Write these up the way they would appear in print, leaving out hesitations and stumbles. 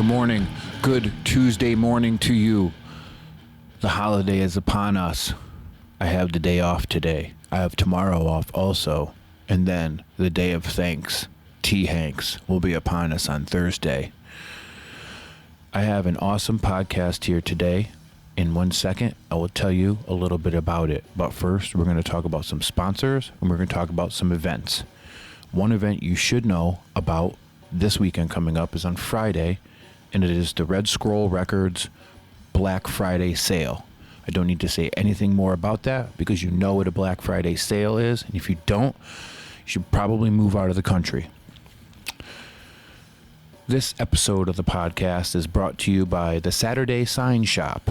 Good morning. Good Tuesday morning to you. The holiday is upon us. I have the day off today. I have tomorrow off also. And then the day of thanks, T. Hanks, will be upon us on Thursday. I have an awesome podcast here today. In 1 second, I will tell you a little bit about it. But first, we're going to talk about some sponsors and we're going to talk about some events. One event you should know about this weekend coming up is on Friday, and it is the Red Scroll Records Black Friday sale. I don't need to say anything more about that because you know what a Black Friday sale is. And if you don't, you should probably move out of the country. This episode of the podcast is brought to you by the Saturday Sign Shop,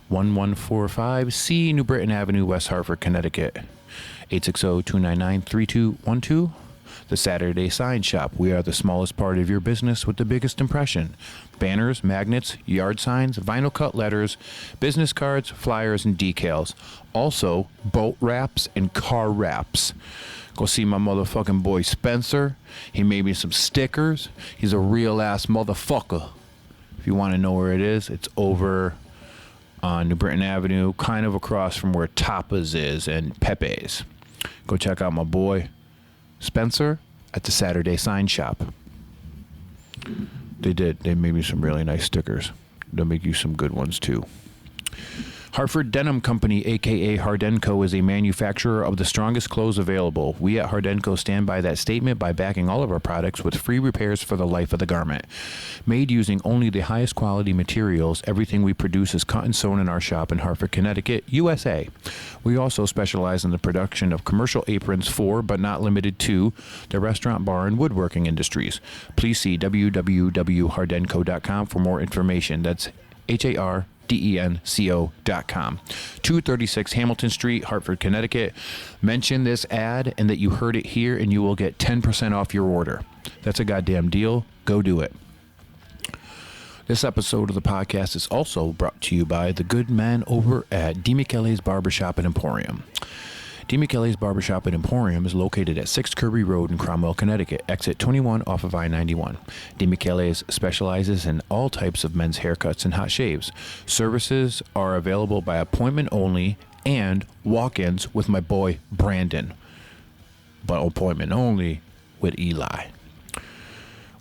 1145 C New Britain Avenue, West Hartford, Connecticut, 860-299-3212. The Saturday Sign Shop. We are the smallest part of your business with the biggest impression. Banners, magnets, yard signs, vinyl cut letters, business cards, flyers, and decals. Also, boat wraps and car wraps. Go see my motherfucking boy Spencer. He made me some stickers. He's a real ass motherfucker. If you want to know where it is, it's over on New Britain Avenue, kind of across from where Tapas is and Pepe's. Go check out my boy Spencer at the Saturday Sign Shop. They made me some really nice stickers. They'll make you some good ones too. Hartford Denim Company, aka Hardenco, is a manufacturer of the strongest clothes available. We at Hardenco stand by that statement by backing all of our products with free repairs for the life of the garment. Made using only the highest quality materials, everything we produce is cut and sewn in our shop in Hartford, Connecticut, USA. We also specialize in the production of commercial aprons for, but not limited to, the restaurant, bar, and woodworking industries. Please see www.hardenco.com for more information. That's HARDENCO.com. 236 Hamilton Street, Hartford, Connecticut. Mention this ad and that you heard it here and you will get 10% off your order. That's a goddamn deal. Go do it. This episode of the podcast is also brought to you by the good men over at DiMichele's Barbershop and Emporium. DiMichele's Barbershop and Emporium is located at 6 Kirby Road in Cromwell, Connecticut, exit 21 off of I-91. DiMichele's specializes in all types of men's haircuts and hot shaves. Services are available by appointment only and walk-ins with my boy Brandon, but appointment only with Eli,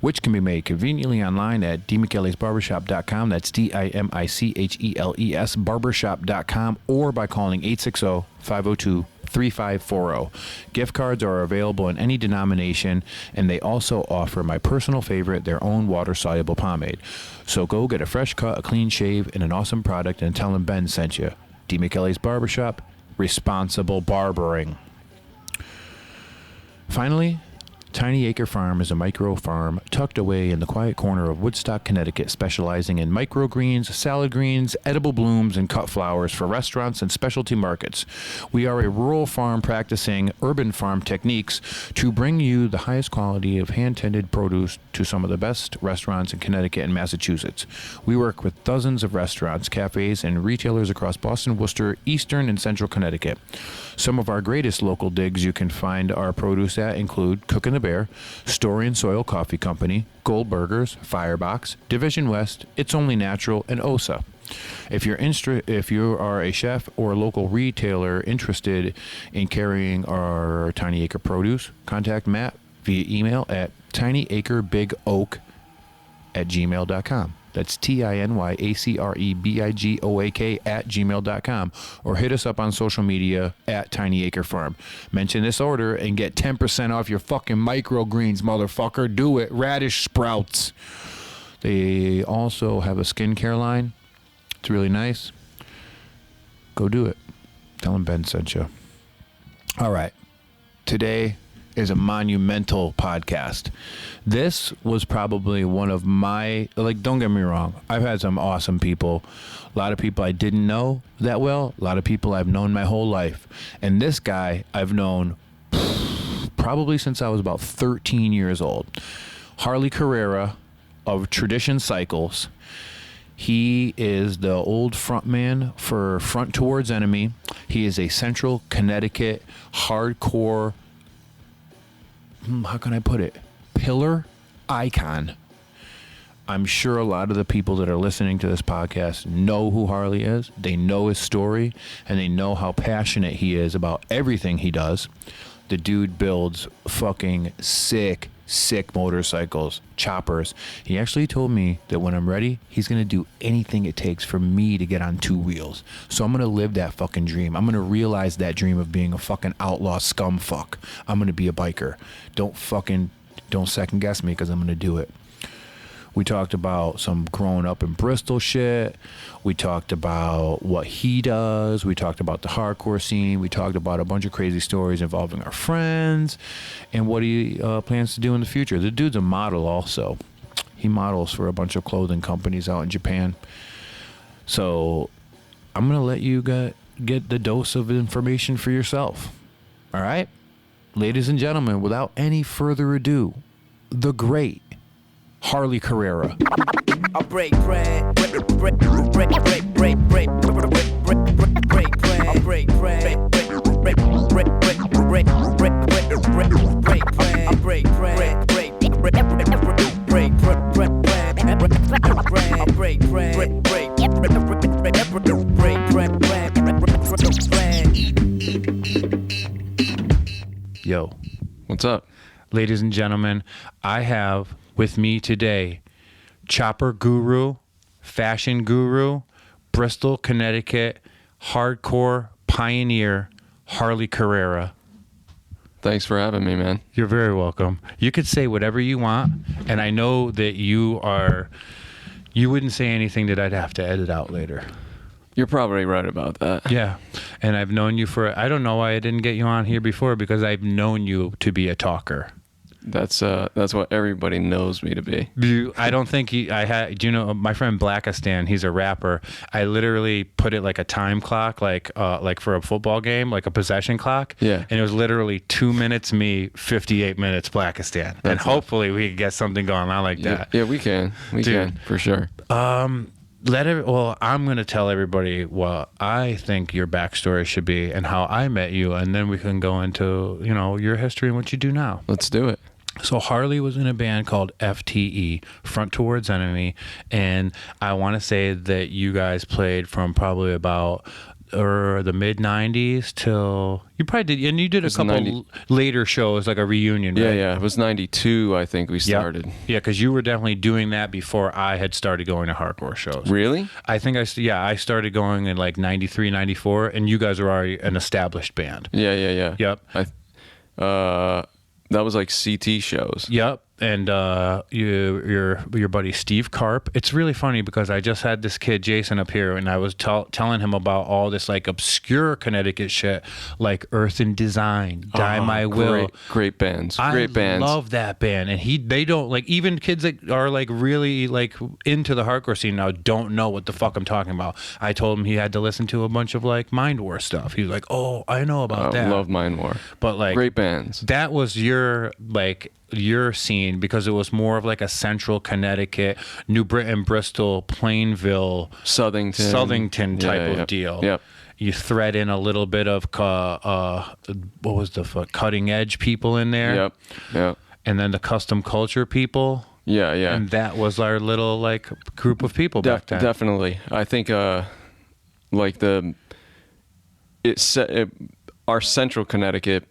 which can be made conveniently online at DiMichelesBarbershop.com. That's DIMICHELES Barbershop.com, or by calling 860-502-3540. Gift cards are available in any denomination, and they also offer my personal favorite, their own water-soluble pomade. So go get a fresh cut, a clean shave, and an awesome product, and tell them Ben sent you. DiMichele's Barbershop, responsible barbering. Finally, Tiny Acre Farm is a micro farm tucked away in the quiet corner of Woodstock, Connecticut, specializing in microgreens, salad greens, edible blooms, and cut flowers for restaurants and specialty markets. We are a rural farm practicing urban farm techniques to bring you the highest quality of hand-tended produce to some of the best restaurants in Connecticut and Massachusetts. We work with dozens of restaurants, cafes, and retailers across Boston, Worcester, Eastern, and Central Connecticut. Some of our greatest local digs you can find our produce at include Cookin' the Bear, Story and Soil Coffee Company, Goldberger's, Firebox, Division West, It's Only Natural, and OSA. If you are a chef or a local retailer interested in carrying our Tiny Acre produce, contact Matt via email at tinyacrebigoak@gmail.com. That's tinyacrebigoak@gmail.com, or hit us up on social media at Tiny Acre Farm. Mention this order and get 10% off your fucking microgreens, motherfucker. Do it. Radish sprouts. They also have a skincare line. It's really nice. Go do it. Tell them Ben sent you. All right. Today is a monumental podcast. This was probably one of my, don't get me wrong, I've had some awesome people. A lot of people I didn't know that well. A lot of people I've known my whole life. And this guy I've known probably since I was about 13 years old. Harley Carrara of Tradition Cycles. He is the old frontman for Front Towards Enemy. He is a Central Connecticut hardcore, how can I put it, pillar icon. I'm sure a lot of the people that are listening to this podcast know who Harley is. They know his story, and they know how passionate he is about everything he does. The dude builds fucking sick motorcycles, choppers. He actually told me that when I'm ready, he's going to do anything it takes for me to get on 2 wheels. So I'm going to live that fucking dream. I'm going to realize that dream of being a fucking outlaw scum fuck. I'm going to be a biker. Don't second guess me, because I'm going to do it. We talked about some growing up in Bristol shit. We talked about what he does. We talked about the hardcore scene. We talked about a bunch of crazy stories involving our friends and what he plans to do in the future. The dude's a model also. He models for a bunch of clothing companies out in Japan. So I'm going to let you get the dose of information for yourself. All right? Ladies and gentlemen, without any further ado, the great Harley Carrara. I break bread, break bread, break bread, break bread, break bread, I break bread, break bread, break bread, break bread, I break bread, break Yo, what's up? Ladies and gentlemen, I have with me today chopper guru, fashion guru, Bristol, Connecticut, hardcore pioneer, Harley Carrara. Thanks for having me, man. You're very welcome. You could say whatever you want, and I know that you wouldn't say anything that I'd have to edit out later. You're probably right about that. Yeah. And I've known you I don't know why I didn't get you on here before, because I've known you to be a talker. That's what everybody knows me to be. I don't think my friend Blackistan, he's a rapper. I literally put it like a time clock, like for a football game, like a possession clock. Yeah. And it was literally 2 minutes me, 58 minutes Blackistan. And hopefully we can get something going on like that. Yeah, we can. We can, for sure. I'm going to tell everybody what I think your backstory should be and how I met you, and then we can go into, your history and what you do now. Let's do it. So Harley was in a band called FTE, Front Towards Enemy, and I want to say that you guys played from probably about the mid 90s till you probably did, and you did a couple later shows, like a reunion, right? Yeah, it was 92, I think we started. Yeah, because you were definitely doing that before I had started going to hardcore shows. Really? I think I started going in like 93, 94, and you guys were already an established band. Yeah. Yep. That was like CT shows. Yep. And your buddy Steve Karp. It's really funny because I just had this kid Jason up here, and I was telling him about all this like obscure Connecticut shit, like Earth and Design, Die My Will. Great bands. Great bands. I love that band, and they don't like, even kids that are like really like into the hardcore scene now don't know what the fuck I'm talking about. I told him he had to listen to a bunch of like Mind War stuff. He was like, "Oh, I know about that." I love Mind War. But like great bands. That was your scene, because it was more of like a central Connecticut, New Britain, Bristol, Plainville, Southington type of deal. Yep. You thread in a little bit of what was the cutting edge people in there. Yep. And then the custom culture people. Yeah. And that was our little like group of people back then. Definitely. I think our central Connecticut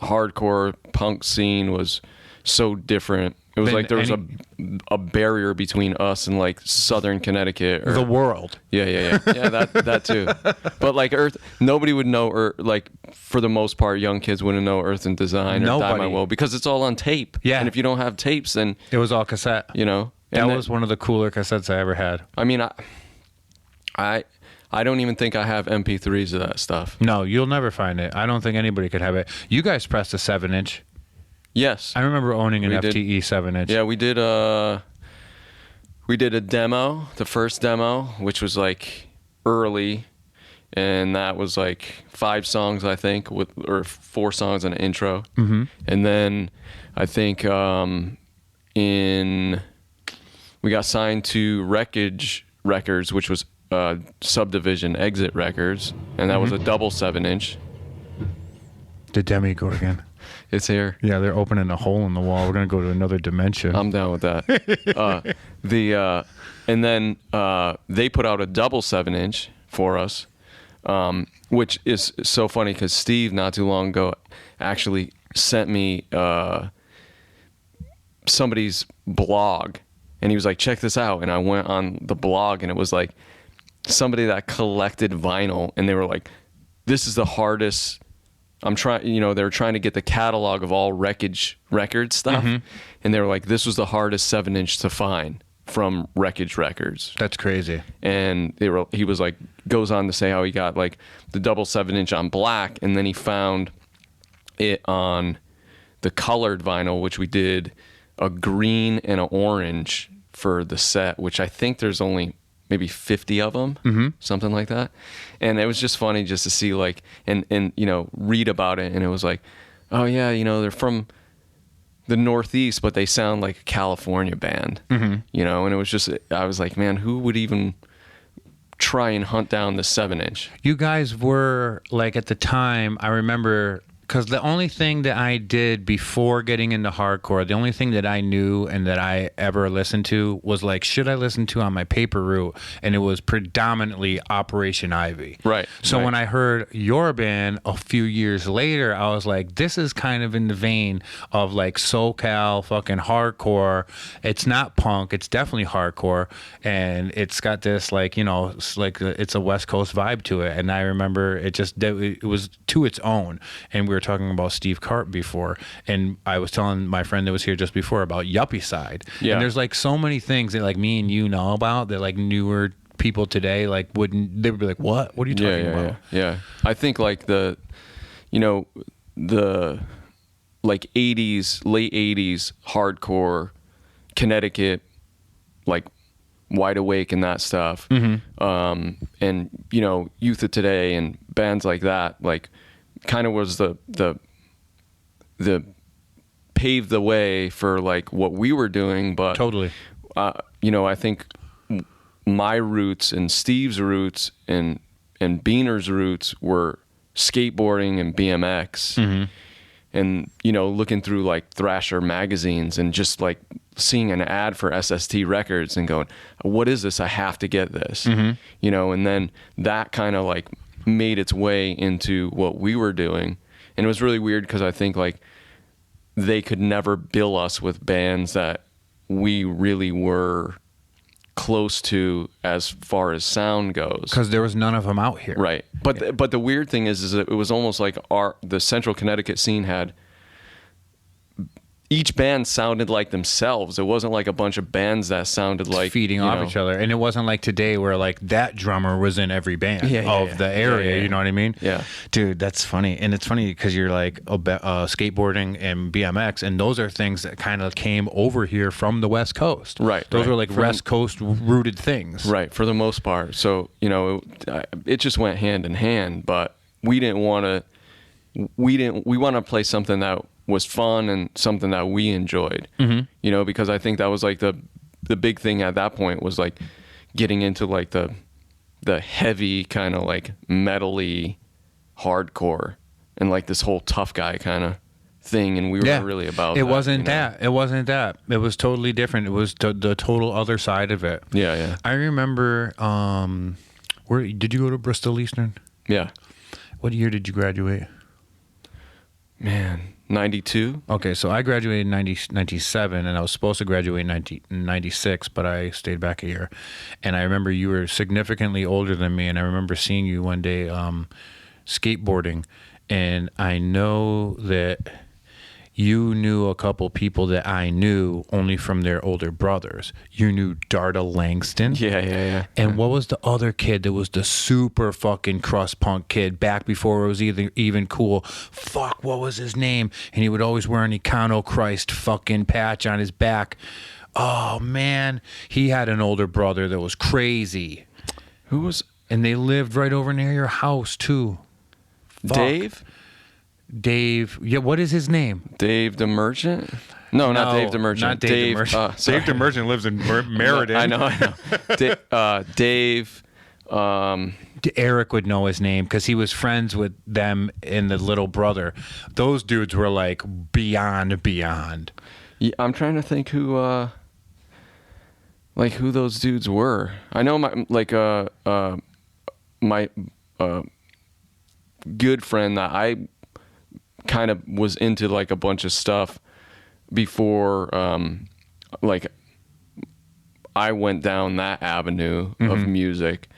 hardcore punk scene was so different. It was like there was a barrier between us and like southern Connecticut or the world. Yeah, that too. But like nobody would know, or like for the most part, young kids wouldn't know Earth and Design or Die My Will, because it's all on tape. Yeah, and if you don't have tapes, then it was all cassette. That was one of the cooler cassettes I ever had. I mean, I don't even think I have MP3s of that stuff. No, you'll never find it. I don't think anybody could have it. You guys pressed a 7-inch. Yes. I remember owning an FTE 7-inch. Yeah, we did a demo, the first demo, which was like early, and that was like 5 songs, I think, or 4 songs and an intro. Mm-hmm. And then I think we got signed to Wreckage Records, which was Subdivision Exit Records, and that was a double 7-inch. The Demigorgon. It's here. Yeah, they're opening a hole in the wall. We're gonna go to another dimension. I'm down with that. And then they put out a double 7-inch for us, which is so funny because Steve not too long ago actually sent me somebody's blog, and he was like, check this out. And I went on the blog, and it was like somebody that collected vinyl, and they were like, this is the hardest. I'm trying, they were trying to get the catalog of all Wreckage record stuff, and they were like, this was the hardest 7-inch to find from Wreckage Records. That's crazy. And he was like, goes on to say how he got like the double 7-inch on black, and then he found it on the colored vinyl, which we did a green and an orange for the set, which I think there's only maybe 50 of them, something like that. And it was just funny just to see like, and read about it. And it was like, oh yeah, they're from the Northeast, but they sound like a California band, and it was just, I was like, man, who would even try and hunt down the 7-inch? You guys were like, at the time, I remember, because the only thing that I did before getting into hardcore, the only thing that I knew and that I ever listened to was like, should I listen to on my paper route? And it was predominantly Operation Ivy. Right. So when I heard your band a few years later, I was like, this is kind of in the vein of like SoCal fucking hardcore. It's not punk. It's definitely hardcore. And it's got this like, it's a West Coast vibe to it. And I remember it was to its own. And we were talking about Steve Cart before, and I was telling my friend that was here just before about Yuppie Side. Yeah. And there's like so many things that like me and you know about that like newer people today like wouldn't. They would be like, "What? What are you talking about?" Yeah. I think like the like 80s, late 80s hardcore Connecticut, like Wide Awake and that stuff, and Youth of Today and bands like that, like kind of was the paved the way for like what we were doing. But Totally. I think my roots and Steve's roots and Beaner's roots were skateboarding and BMX, and looking through like Thrasher magazines and just like seeing an ad for SST Records and going, what is this? I have to get this. And then that kind of like made its way into what we were doing. And it was really weird because I think like they could never bill us with bands that we really were close to as far as sound goes, Because there was none of them out here. right? But the weird thing is that it was almost like the Central Connecticut scene had, each band sounded like themselves. It wasn't like a bunch of bands that sounded like feeding off each other. And it wasn't like today where like that drummer was in every band of the area. You know what I mean? Yeah. Dude, that's funny. And it's funny because you're like skateboarding and BMX, and those are things that kind of came over here from the West Coast. Right. Those were like West Coast rooted things. Right, for the most part. So, it just went hand in hand, but we want to play something that was fun and something that we enjoyed, because I think that was like the big thing at that point was like getting into like the heavy kind of like metal-y hardcore and like this whole tough guy kind of thing. And we were really about it. It wasn't that. It wasn't that. It was totally different. It was the total other side of it. Yeah. I remember, where did you go to Bristol Eastern? Yeah. What year did you graduate? Man, 92. Okay, so I graduated in 97, and I was supposed to graduate in 96, but I stayed back a year. And I remember you were significantly older than me, and I remember seeing you one day skateboarding, and I know that you knew a couple people that I knew only from their older brothers. You knew Darda Langston. Yeah. And what was the other kid that was the super fucking crust punk kid back before it was even cool? Fuck, what was his name? And he would always wear an Econochrist fucking patch on his back. Oh, man. He had an older brother that was crazy. Who was... And they lived right over near your house, too. Fuck. Dave. Yeah, what is his name? Dave the Merchant? No, not Dave the Merchant. Not Dave the Merchant. Dave the Merchant lives in Meriden. I know. Dave. Eric would know his name because he was friends with them and the little brother. Those dudes were like beyond. Yeah, I'm trying to think who those dudes were. I know my good friend that I kind of was into like a bunch of stuff before like I went down that avenue of music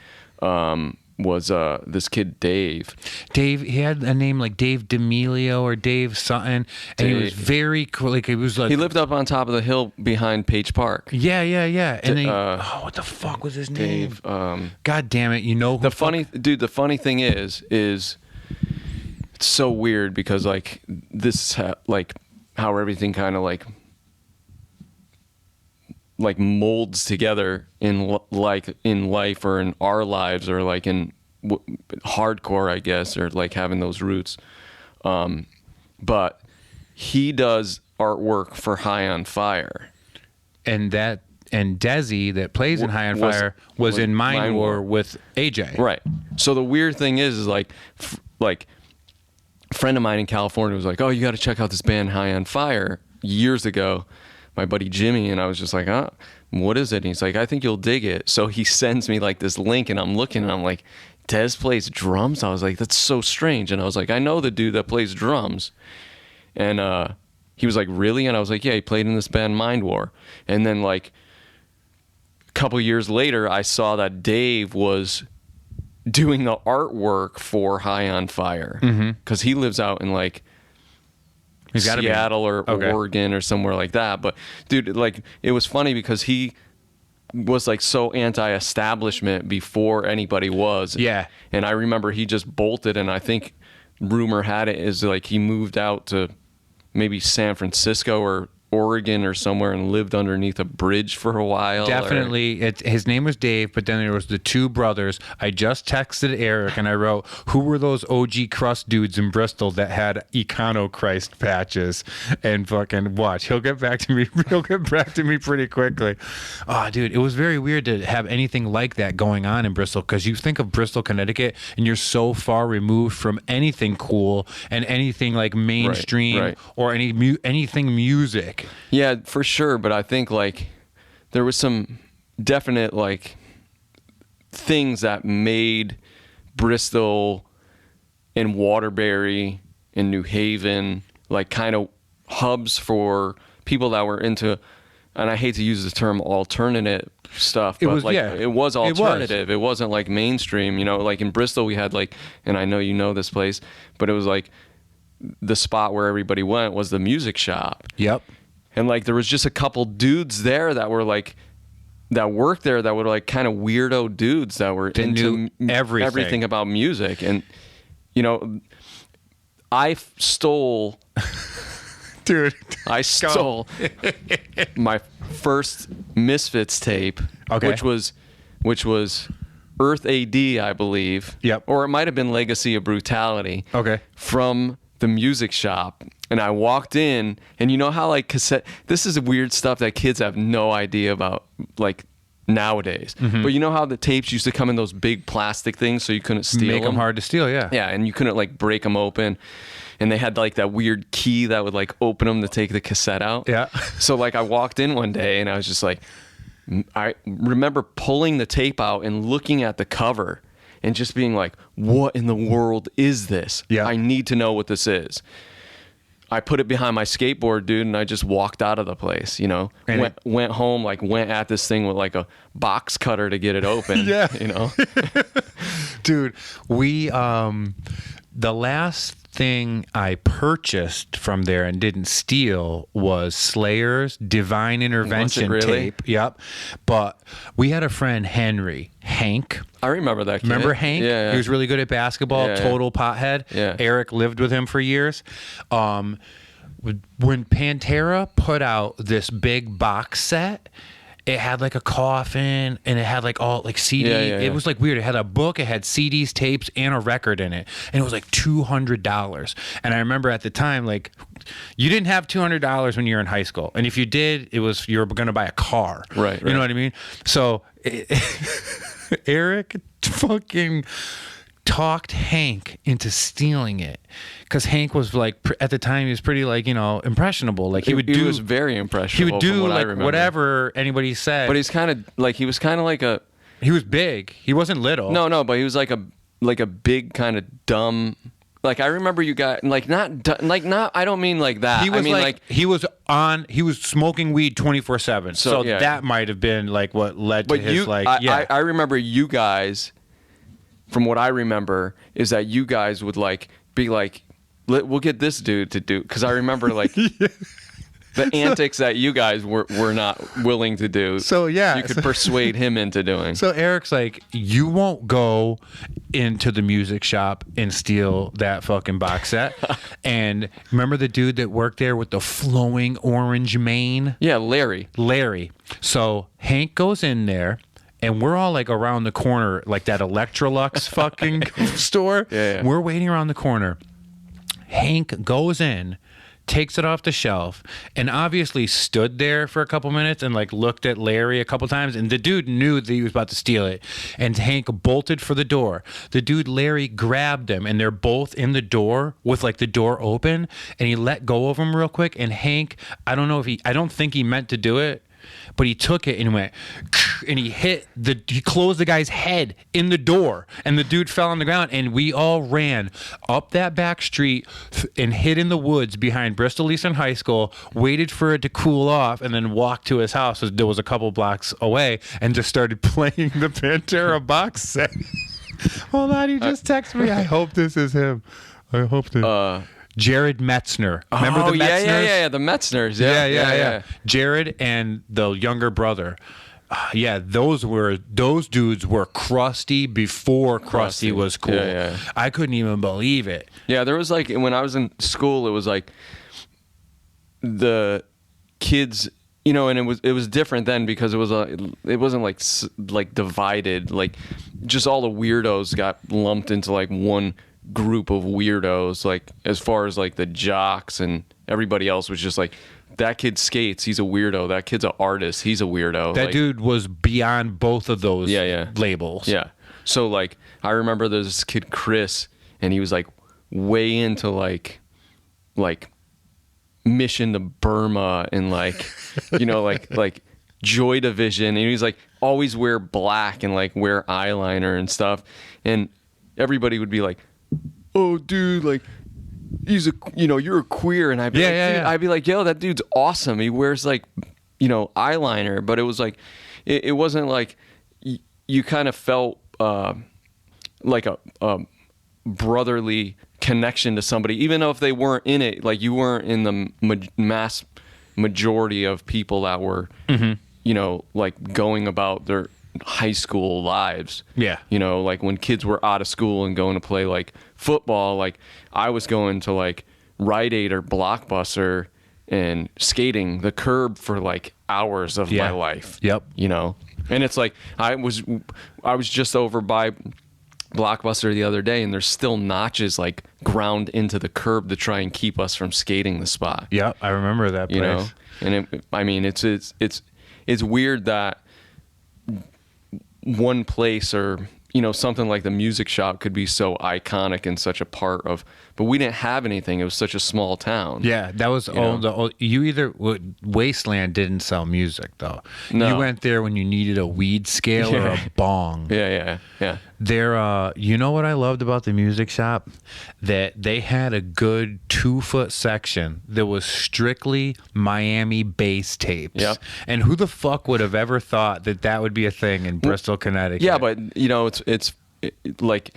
was this kid Dave. He had a name like Dave D'Amelio or Dave something, and he was very cool. Like he lived up on top of the hill behind Page Park. Yeah. And then what the fuck was his name? Dave. God damn it! You know the funny thing is it's so weird because like this is how everything kind of like molds together in life or in our lives or like in hardcore, I guess, or like having those roots. But he does artwork for High on Fire. And Desi that plays in High on Fire was in Mind War with AJ. Right. So the weird thing is like a friend of mine in California was like, "Oh, you got to check out this band High on Fire," years ago. My buddy Jimmy, and I was just like, what is it? And he's like, I think you'll dig it. So he sends me like this link, and I'm looking, and I'm like, Des plays drums? I was like, that's so strange. And I was like, I know the dude that plays drums. And he was like, really? And I was like, yeah, he played in this band Mind War. And then like a couple years later, I saw that Dave was doing the artwork for High on Fire because he lives out in like Seattle or Oregon or somewhere like that. But dude, like it was funny because he was like so anti-establishment before anybody was. Yeah. And I remember he just bolted, and I think rumor had it is like he moved out to maybe San Francisco or Oregon or somewhere and lived underneath a bridge for a while. Definitely. His name was Dave, but then there was the two brothers. I just texted Eric and I wrote, who were those OG crust dudes in Bristol that had Econochrist patches? And fucking watch. He'll get back to me. He'll get back to me pretty quickly. Oh, dude, it was very weird to have anything like that going on in Bristol because you think of Bristol, Connecticut, and you're so far removed from anything cool and anything like mainstream or anything music. Yeah, for sure. But I think like there was some definite like things that made Bristol and Waterbury and New Haven like kind of hubs for people that were into, and I hate to use the term alternative stuff, but it was alternative. It wasn't like mainstream, you know, like in Bristol we had like, and I know you know this place, but it was like the spot where everybody went was the music shop. Yep. And like there was just a couple dudes there that were like that worked there that were like kind of weirdo dudes that were into everything about music. And you know, I stole dude, I stole my first Misfits tape, which was Earth AD, I believe. Yep. Or it might have been Legacy of Brutality. Okay. From the music shop. And I walked in, and you know how like cassette, this is weird stuff that kids have no idea about like nowadays. But you know how the tapes used to come in those big plastic things so you couldn't steal them? Make them hard to steal, yeah. Yeah, and you couldn't like break them open. And they had like that weird key that would like open them to take the cassette out. Yeah. So like I walked in one day and I was just like, I remember pulling the tape out and looking at the cover and just being like, what in the world is this? Yeah. I need to know what this is. I put it behind my skateboard, dude, and I just walked out of the place, you know. Went home, like went at this thing with like a box cutter to get it open. Yeah. You know. Dude, we the last thing I purchased from there and didn't steal was Slayer's Divine Intervention tape. Yep. But we had a friend, Hank. I remember that kid. Remember Hank? Yeah. He was really good at basketball, total pothead. Yeah. Eric lived with him for years. When Pantera put out this big box set, it had like a coffin and it had like all like CD. It was like weird. It had a book, it had CDs, tapes, and a record in it. And it was like $200. And I remember at the time, like, you didn't have $200 when you were in high school. And if you did, it was, you were going to buy a car. Right. You know what I mean? So Eric fucking talked Hank into stealing it, because Hank was like at the time he was pretty like, you know, impressionable. Like he was very impressionable. He would do like whatever anybody said. But he was kind of like a. He was big. He wasn't little. No, but he was like a big kind of dumb. Like I remember you guys like not. I don't mean like that. He was I mean like he was smoking weed 24/7. So yeah. that might have been like what led to his I remember you guys. From what I remember, is that you guys would like be like, we'll get this dude to do, because I remember like the antics that you guys were not willing to do. So yeah, you could persuade him into doing. So Eric's like, you won't go into the music shop and steal that fucking box set. And remember the dude that worked there with the flowing orange mane? Yeah, Larry. So Hank goes in there. And we're all like around the corner, like that Electrolux fucking store. Yeah. We're waiting around the corner. Hank goes in, takes it off the shelf, and obviously stood there for a couple minutes and like looked at Larry a couple times. And the dude knew that he was about to steal it. And Hank bolted for the door. The dude, Larry, grabbed him, and they're both in the door with like the door open. And he let go of him real quick. And Hank, I don't think he meant to do it, but he took it and went, and he closed the guy's head in the door, and the dude fell on the ground, and we all ran up that back street and hid in the woods behind Bristol Eastern High School, waited for it to cool off, and then walked to his house. There was a couple blocks away, and just started playing the Pantera box set. Hold on, he just texted me. I hope this is him. I hope this. Jared Metzner. Remember the Metzners? Yeah, the Metzners. Yeah. Jared and the younger brother. Those dudes were crusty before crusty was cool. Yeah. I couldn't even believe it. Yeah, there was like, when I was in school, it was like the kids, you know, and it was different then because it wasn't like divided, like just all the weirdos got lumped into like one group of weirdos, like as far as like the jocks, and everybody else was just like, that kid skates, he's a weirdo. That kid's an artist, he's a weirdo. That like, dude was beyond both of those labels. Yeah. So like I remember there's this kid Chris, and he was like way into like Mission to Burma and like you know like Joy Division, and he's like always wear black and like wear eyeliner and stuff, and everybody would be like, oh dude, like he's a, you know, you're a queer, and I'd be I'd be like, yo, that dude's awesome, he wears like, you know, eyeliner. But it was like it wasn't like you kind of felt like a brotherly connection to somebody, even though if they weren't in it, like you weren't in the mass majority of people that were you know, like going about their high school lives. Yeah. You know, like when kids were out of school and going to play like football, like I was going to like Rite Aid or Blockbuster and skating the curb for like hours of my life. Yep. You know, and it's like I was just over by Blockbuster the other day, and there's still notches like ground into the curb to try and keep us from skating the spot. Yeah, I remember that place. You know, and I mean, it's weird that one place, or you know, something like the music shop could be so iconic and such a part of, but we didn't have anything. It was such a small town. Yeah, that was Wasteland didn't sell music though. No. You went there when you needed a weed scale or a bong. Yeah. There, you know what I loved about the music shop? That they had a good 2-foot section that was strictly Miami bass tapes. Yep. And who the fuck would have ever thought that would be a thing in Bristol, Connecticut? Yeah, but you know, it's like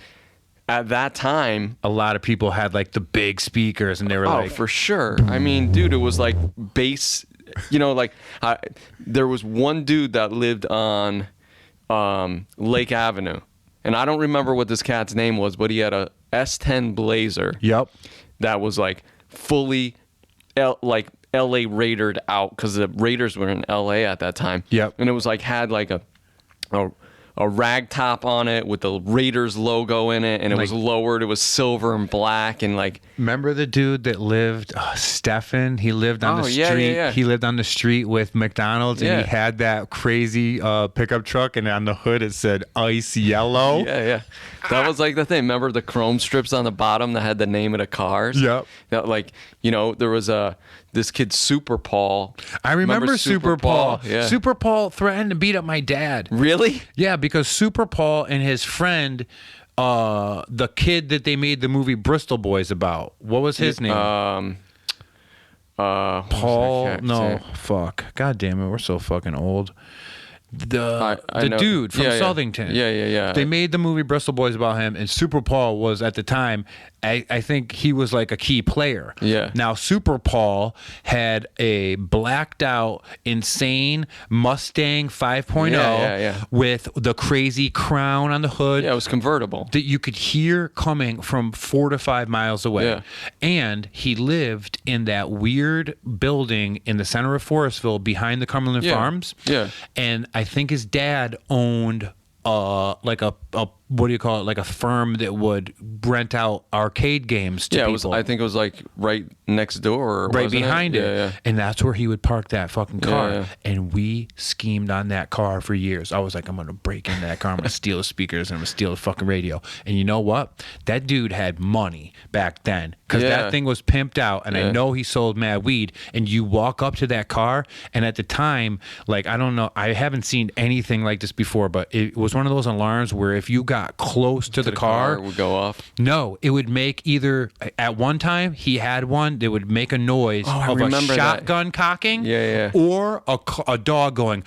at that time, a lot of people had like the big speakers, and they were like, for sure. I mean, dude, it was like bass. You know, like there was one dude that lived on Lake Avenue. And I don't remember what this cat's name was, but he had a S10 Blazer. Yep. That was like fully like LA Raidered out, because the Raiders were in LA at that time. Yep. And it was like had like a a rag top on it with the Raiders logo in it, and it was lowered. It was silver and black, and like. Remember the dude that lived, Stefan? He lived on the street. Yeah. He lived on the street with McDonald's, and he had that crazy pickup truck, and on the hood it said Ice Yellow. Yeah. That was like the thing. Remember the chrome strips on the bottom that had the name of the cars? Yep. That, like, you know, there was this kid, Super Paul. I remember Super Paul. Yeah. Super Paul threatened to beat up my dad. Really? Yeah, because Super Paul and his friend, the kid that they made the movie Bristol Boys about, what was his name? Paul? No, fuck. God damn it, we're so fucking old. The dude from Southington. Yeah. They made the movie Bristol Boys about him, and Super Paul was at the time, I think he was like a key player. Yeah. Now Super Paul had a blacked out, insane Mustang 5.0 with the crazy crown on the hood. Yeah, it was convertible. That you could hear coming from 4 to 5 miles away. Yeah. And he lived in that weird building in the center of Forestville behind the Cumberland Farms. Yeah. And I think his dad owned like a what do you call it? Like a firm that would rent out arcade games to people. I think it was like right next door. Right behind it. Yeah. And that's where he would park that fucking car. Yeah. And we schemed on that car for years. I was like, I'm going to break into that car. I'm going to steal the speakers and I'm going to steal the fucking radio. And you know what? That dude had money back then because that thing was pimped out. And I know he sold mad weed. And you walk up to that car. And at the time, like, I don't know, I haven't seen anything like this before, but it was one of those alarms where if you got close to the car, it would go off. No, it would make either, at one time he had one that would make a noise of a shotgun cocking, or a dog going,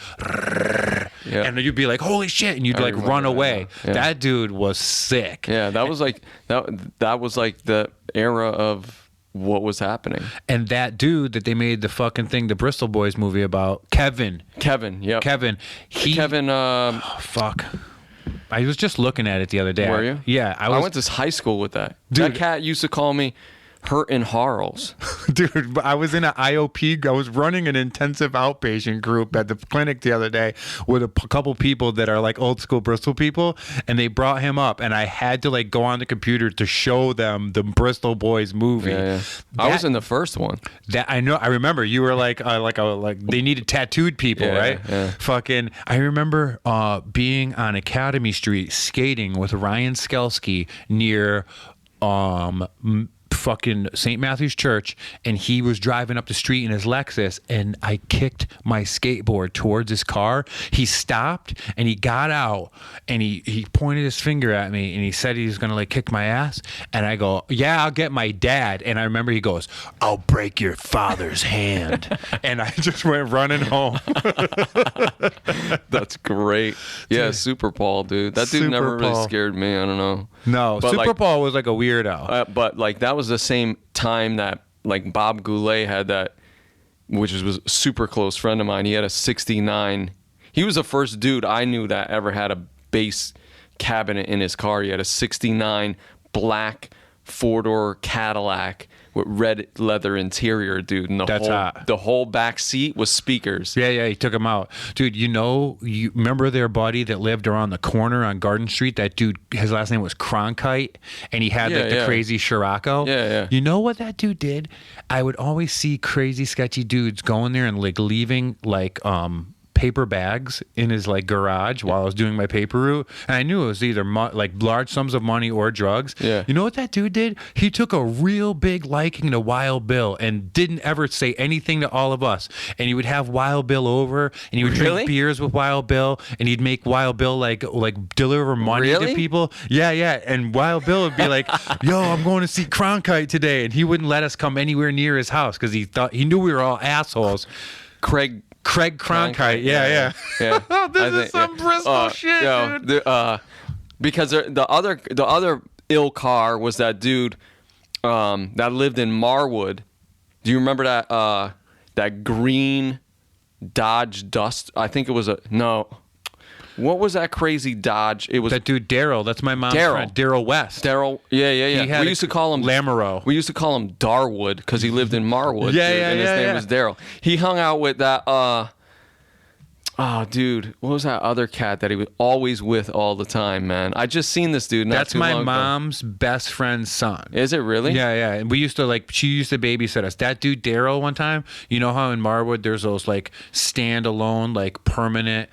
and you'd be like, holy shit, and you'd like run away. That dude was sick. Yeah, that was like that was like the era of what was happening. And that dude that they made the fucking thing, the Bristol Boys movie about, Kevin. Yeah. Kevin. Fuck. I was just looking at it the other day. Were you? Yeah. I went to high school with that. Dude, that cat used to call me Hurtin' Harls. Dude, I was in an IOP. I was running an intensive outpatient group at the clinic the other day with a couple people that are like old school Bristol people, and they brought him up, and I had to like go on the computer to show them the Bristol Boys movie. Yeah. I was in the first one. That I know. I remember you were like they needed tattooed people, right? Yeah. Fucking. I remember being on Academy Street skating with Ryan Skelski near fucking St. Matthew's Church, and he was driving up the street in his Lexus, and I kicked my skateboard towards his car. He stopped and he got out and he pointed his finger at me and he said he was gonna like kick my ass, and I go, yeah, I'll get my dad. And I remember he goes, I'll break your father's hand. And I just went running home. That's great. Yeah, dude. Super Paul, dude. That dude never really scared me. I don't know. No, but Super Paul was like a weirdo. But like that was the same time that like Bob Goulet had that, which was a super close friend of mine. He had a 69. He was the first dude I knew that ever had a bass cabinet in his car. He had a 69 black 4-door Cadillac with red leather interior, dude. And the whole back seat was speakers. Yeah, he took him out. Dude, you remember their buddy that lived around the corner on Garden Street? That dude, his last name was Cronkite, and he had the crazy Scirocco. Yeah. You know what that dude did? I would always see crazy, sketchy dudes going there and like leaving like paper bags in his like garage while I was doing my paper route, and I knew it was either like large sums of money or drugs. Yeah. You know what that dude did? He took a real big liking to Wild Bill and didn't ever say anything to all of us. And he would have Wild Bill over, and he would drink beers with Wild Bill, and he'd make Wild Bill like deliver money to people. Yeah. And Wild Bill would be like, "Yo, I'm going to see Cronkite today," and he wouldn't let us come anywhere near his house because he knew we were all assholes. Craig Cronkite. Yeah. Oh, this is some Bristol shit, dude. Because the other ill car was that dude that lived in Marwood. Do you remember that green Dodge Dust? I think it was what was that crazy Dodge? It was that dude Daryl. That's my mom's friend, Daryl West. Daryl, yeah. We used to call him Lamoureux. We used to call him Darwood because he lived in Marwood. And his name was Daryl. He hung out with that. Oh, dude, what was that other cat that he was always with all the time, man? I just seen this dude. That's my mom's best friend's son. Is it really? Yeah, yeah. And we used to she used to babysit us. That dude Daryl one time, you know how in Marwood there's those like standalone, like permanent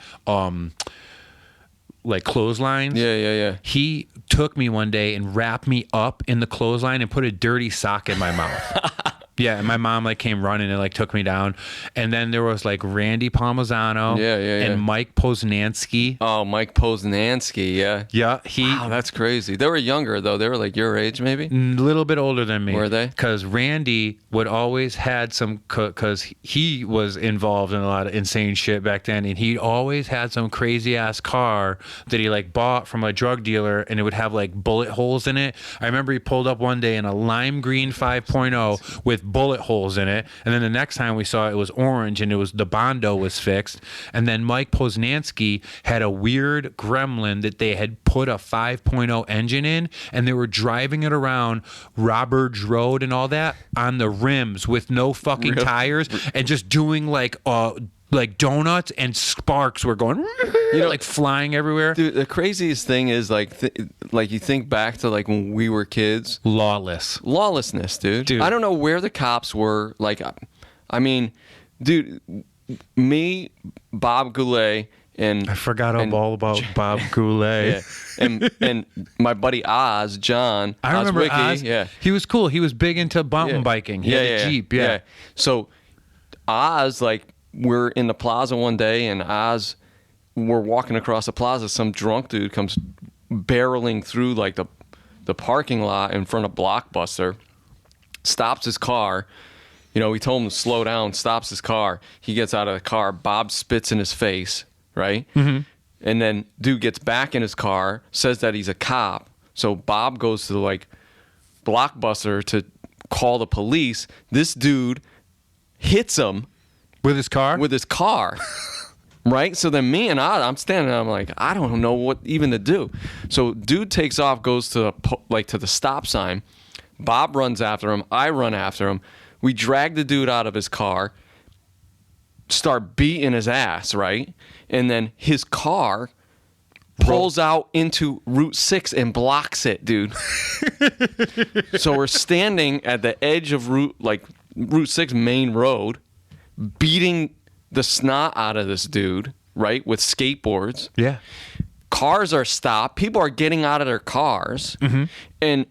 like clotheslines? Yeah. He took me one day and wrapped me up in the clothesline and put a dirty sock in my mouth. Yeah, and my mom like came running and like took me down. And then there was like Randy Palmisano and Mike Poznansky. Oh, Mike Poznansky, yeah. Yeah, wow, that's crazy. They were younger though. They were like your age maybe? A little bit older than me. Were they? Because Randy would always had some, because he was involved in a lot of insane shit back then, and he always had some crazy ass car that he like bought from a drug dealer, and it would have like bullet holes in it. I remember he pulled up one day in a lime green 5.0 with bullet holes in it, and then the next time we saw it was orange, and it was the Bondo was fixed. And then Mike Poznansky had a weird gremlin that they had put a 5.0 engine in, and they were driving it around Roberts Road and all that on the rims with no fucking tires, and just doing like donuts, and sparks were going like flying everywhere. Dude, the craziest thing is like you think back to like when we were kids. Lawlessness, dude. I don't know where the cops were. Like, I mean, dude, me, Bob Goulet, and I forgot all about Bob Goulet. and my buddy John. I remember Wiki, Oz. Yeah, he was cool. He was big into mountain biking. He had a Jeep. Yeah. So Oz, like, we're in the plaza one day, and we're walking across the plaza. Some drunk dude comes barreling through like the parking lot in front of Blockbuster, stops his car. You know, we told him to slow down, stops his car. He gets out of the car. Bob spits in his face, right? Mm-hmm. And then dude gets back in his car, says that he's a cop. So Bob goes to like Blockbuster to call the police. This dude hits him. With his car? Right? So then me and I'm standing there, I'm like, I don't know what even to do. So dude takes off, goes to the stop sign. Bob runs after him. I run after him. We drag the dude out of his car, start beating his ass, right? And then his car pulls out into Route 6 and blocks it, dude. So we're standing at the edge of Route 6 main road, beating the snot out of this dude, right, with skateboards. Yeah. Cars are stopped. People are getting out of their cars. Mm-hmm. And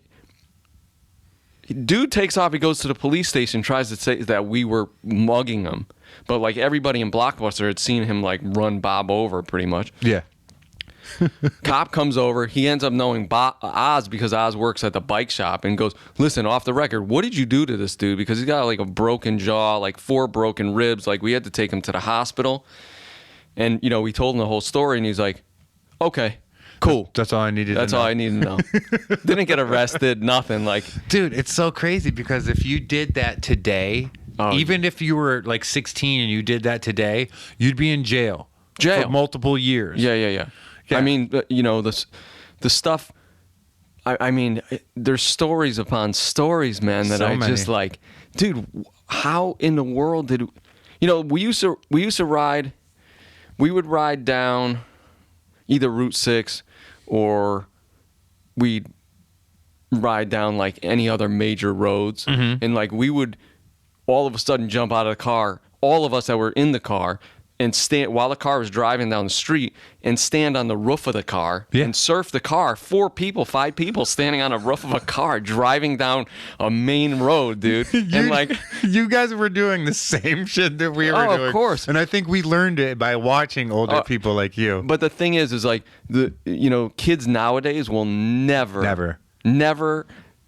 dude takes off. He goes to the police station, tries to say that we were mugging him. But, like, everybody in Blockbuster had seen him, like, run Bob over pretty much. Yeah. Cop comes over. He ends up knowing Oz because Oz works at the bike shop, and goes, listen, off the record, what did you do to this dude? Because he's got like a broken jaw, like 4 broken ribs. Like, we had to take him to the hospital. And, you know, we told him the whole story, and he's like, okay, cool. That's all I needed That's to know. all I needed to know. Didn't get arrested, nothing. Like, dude, it's so crazy because if you did that today, even if you were like 16 and you did that today, you'd be in jail for multiple years. Yeah. I mean, you know, the stuff, I mean, there's stories upon stories, man, that just like, dude, how in the world did, you know, we used to ride, we would ride down either Route 6 or we'd ride down like any other major roads. Mm-hmm. And like we would all of a sudden jump out of the car, all of us that were in the car, and stand while the car was driving down the street and stand on the roof of the car and surf the car. 5 people standing on a roof of a car driving down a main road, dude. And like, you guys were doing the same shit that we were doing. Of course. And I think we learned it by watching older people like you. But the thing is like kids nowadays will never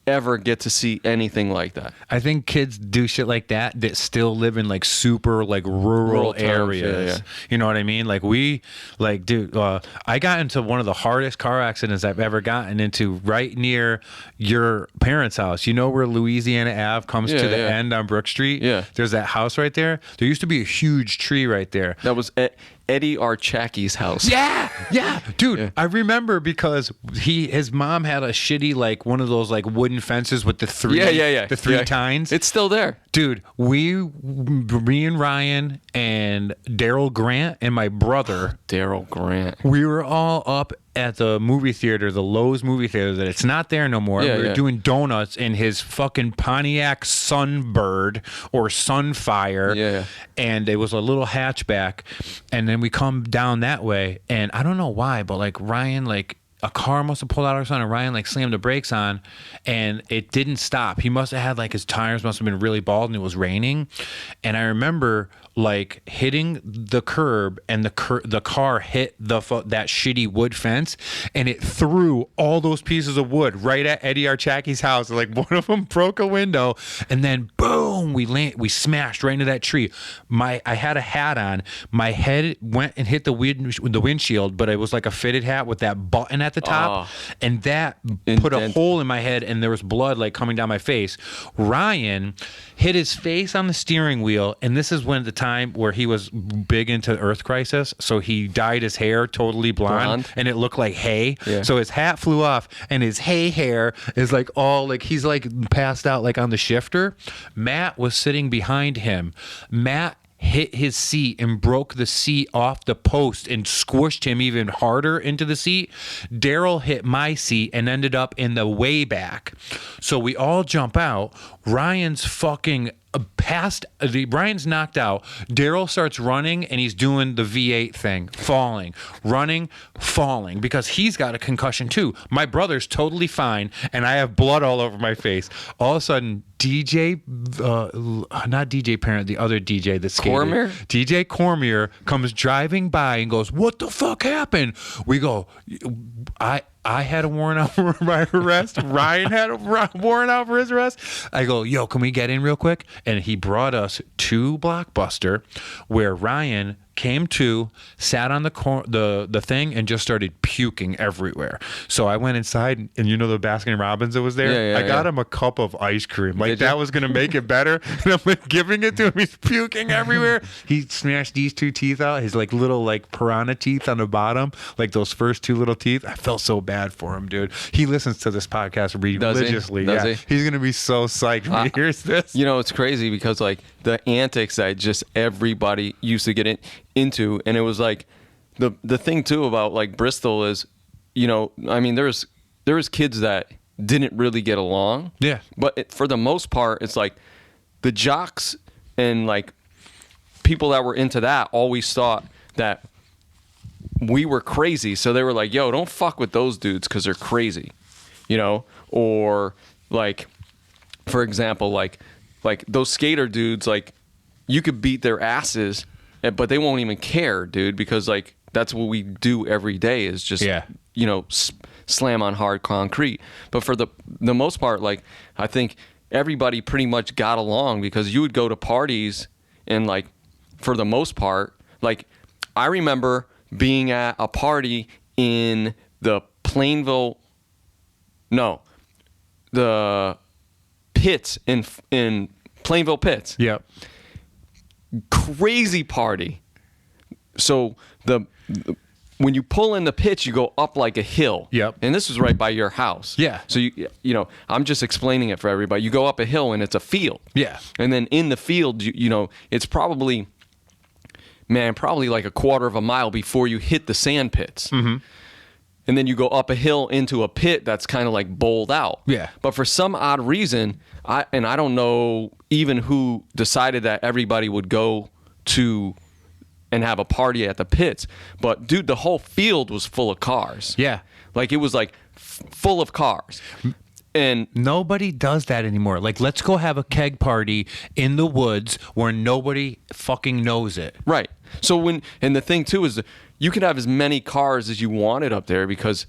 ever get to see anything like that. I think kids do shit like that still live in like super like rural areas. Yeah. You know what I mean? Like dude, I got into one of the hardest car accidents I've ever gotten into right near your parents' house. You know where Louisiana Ave comes to the end on Brook Street? Yeah. There's that house right there. There used to be a huge tree right there. That was Eddie Archaki's house. Yeah. Dude, yeah. I remember because his mom had a shitty, like one of those like wooden fences with the three, the three tines. It's still there. Dude, me and Ryan and Daryl Grant and my brother. Daryl Grant. We were all up at the movie theater, the Lowe's movie theater, that it's not there no more. Yeah, we were doing donuts in his fucking Pontiac Sunbird or Sunfire. Yeah. And it was a little hatchback. And then we come down that way, and I don't know why, but like Ryan, like a car must have pulled out or something, and Ryan like slammed the brakes on, and it didn't stop. He must have had like his tires must have been really bald, and it was raining. And I remember like hitting the curb, and the car hit that shitty wood fence, and it threw all those pieces of wood right at Eddie Archaki's house. Like one of them broke a window, and then boom, we smashed right into that tree. I had a hat on. My head went and hit the windshield, but it was like a fitted hat with that button at the top, and that put a hole in my head, and there was blood like coming down my face. Ryan hit his face on the steering wheel, and this is when the time where he was big into Earth Crisis, so he dyed his hair totally blonde. And it looked like hay. Yeah. So his hat flew off, and his hay hair is like all like he's like passed out like on the shifter. Matt was sitting behind him. Matt hit his seat and broke the seat off the post and squished him even harder into the seat. Daryl hit my seat and ended up in the way back. So we all jump out. Ryan's fucking Ryan's knocked out. Daryl starts running, and he's doing the V8 thing, running, falling, because he's got a concussion too. My brother's totally fine, and I have blood all over my face. All of a sudden, not DJ Parent, the other DJ that's Cormier? DJ Cormier comes driving by and goes, "What the fuck happened?" We go, I had a warrant out for my arrest. Ryan had a warrant out for his arrest. I go, "Yo, can we get in real quick?" And he brought us to Blockbuster, where Ryan came to, sat on the thing, and just started puking everywhere. So I went inside, and you know the Baskin Robbins that was there? I got him a cup of ice cream. Like that was going to make it better. And I'm like giving it to him. He's puking everywhere. He smashed these two teeth out, his like little like piranha teeth on the bottom, like those first two little teeth. I felt so bad for him, dude. He listens to this podcast religiously. Does he? He's going to be so psyched when he hears this. You know, it's crazy because like the antics that just everybody used to get into, and it was like the thing too about like Bristol is, you know, I mean, there was kids that didn't really get along. Yeah. But for the most part, it's like the jocks and like people that were into that always thought that we were crazy. So they were like, "Yo, don't fuck with those dudes because they're crazy," you know? Or like, for example, like those skater dudes, like you could beat their asses, but they won't even care, dude, because like that's what we do every day is just, you know, slam on hard concrete. But for the most part, like I think everybody pretty much got along because you would go to parties and like for the most part, like I remember being at a party in the pits in Plainville Pits. Yep. Crazy party. So when you pull in the pits, you go up like a hill. Yep. And this is right by your house. Yeah. So you know, I'm just explaining it for everybody. You go up a hill and it's a field. Yeah. And then in the field, you know, it's probably like a quarter of a mile before you hit the sand pits. Mm-hmm. And then you go up a hill into a pit that's kind of like bowled out. Yeah. But for some odd reason, I don't know even who decided that everybody would go to and have a party at the pits. But dude, the whole field was full of cars. Yeah. Like it was like full of cars. And nobody does that anymore. Like, let's go have a keg party in the woods where nobody fucking knows it. Right. So and the thing too is you could have as many cars as you wanted up there because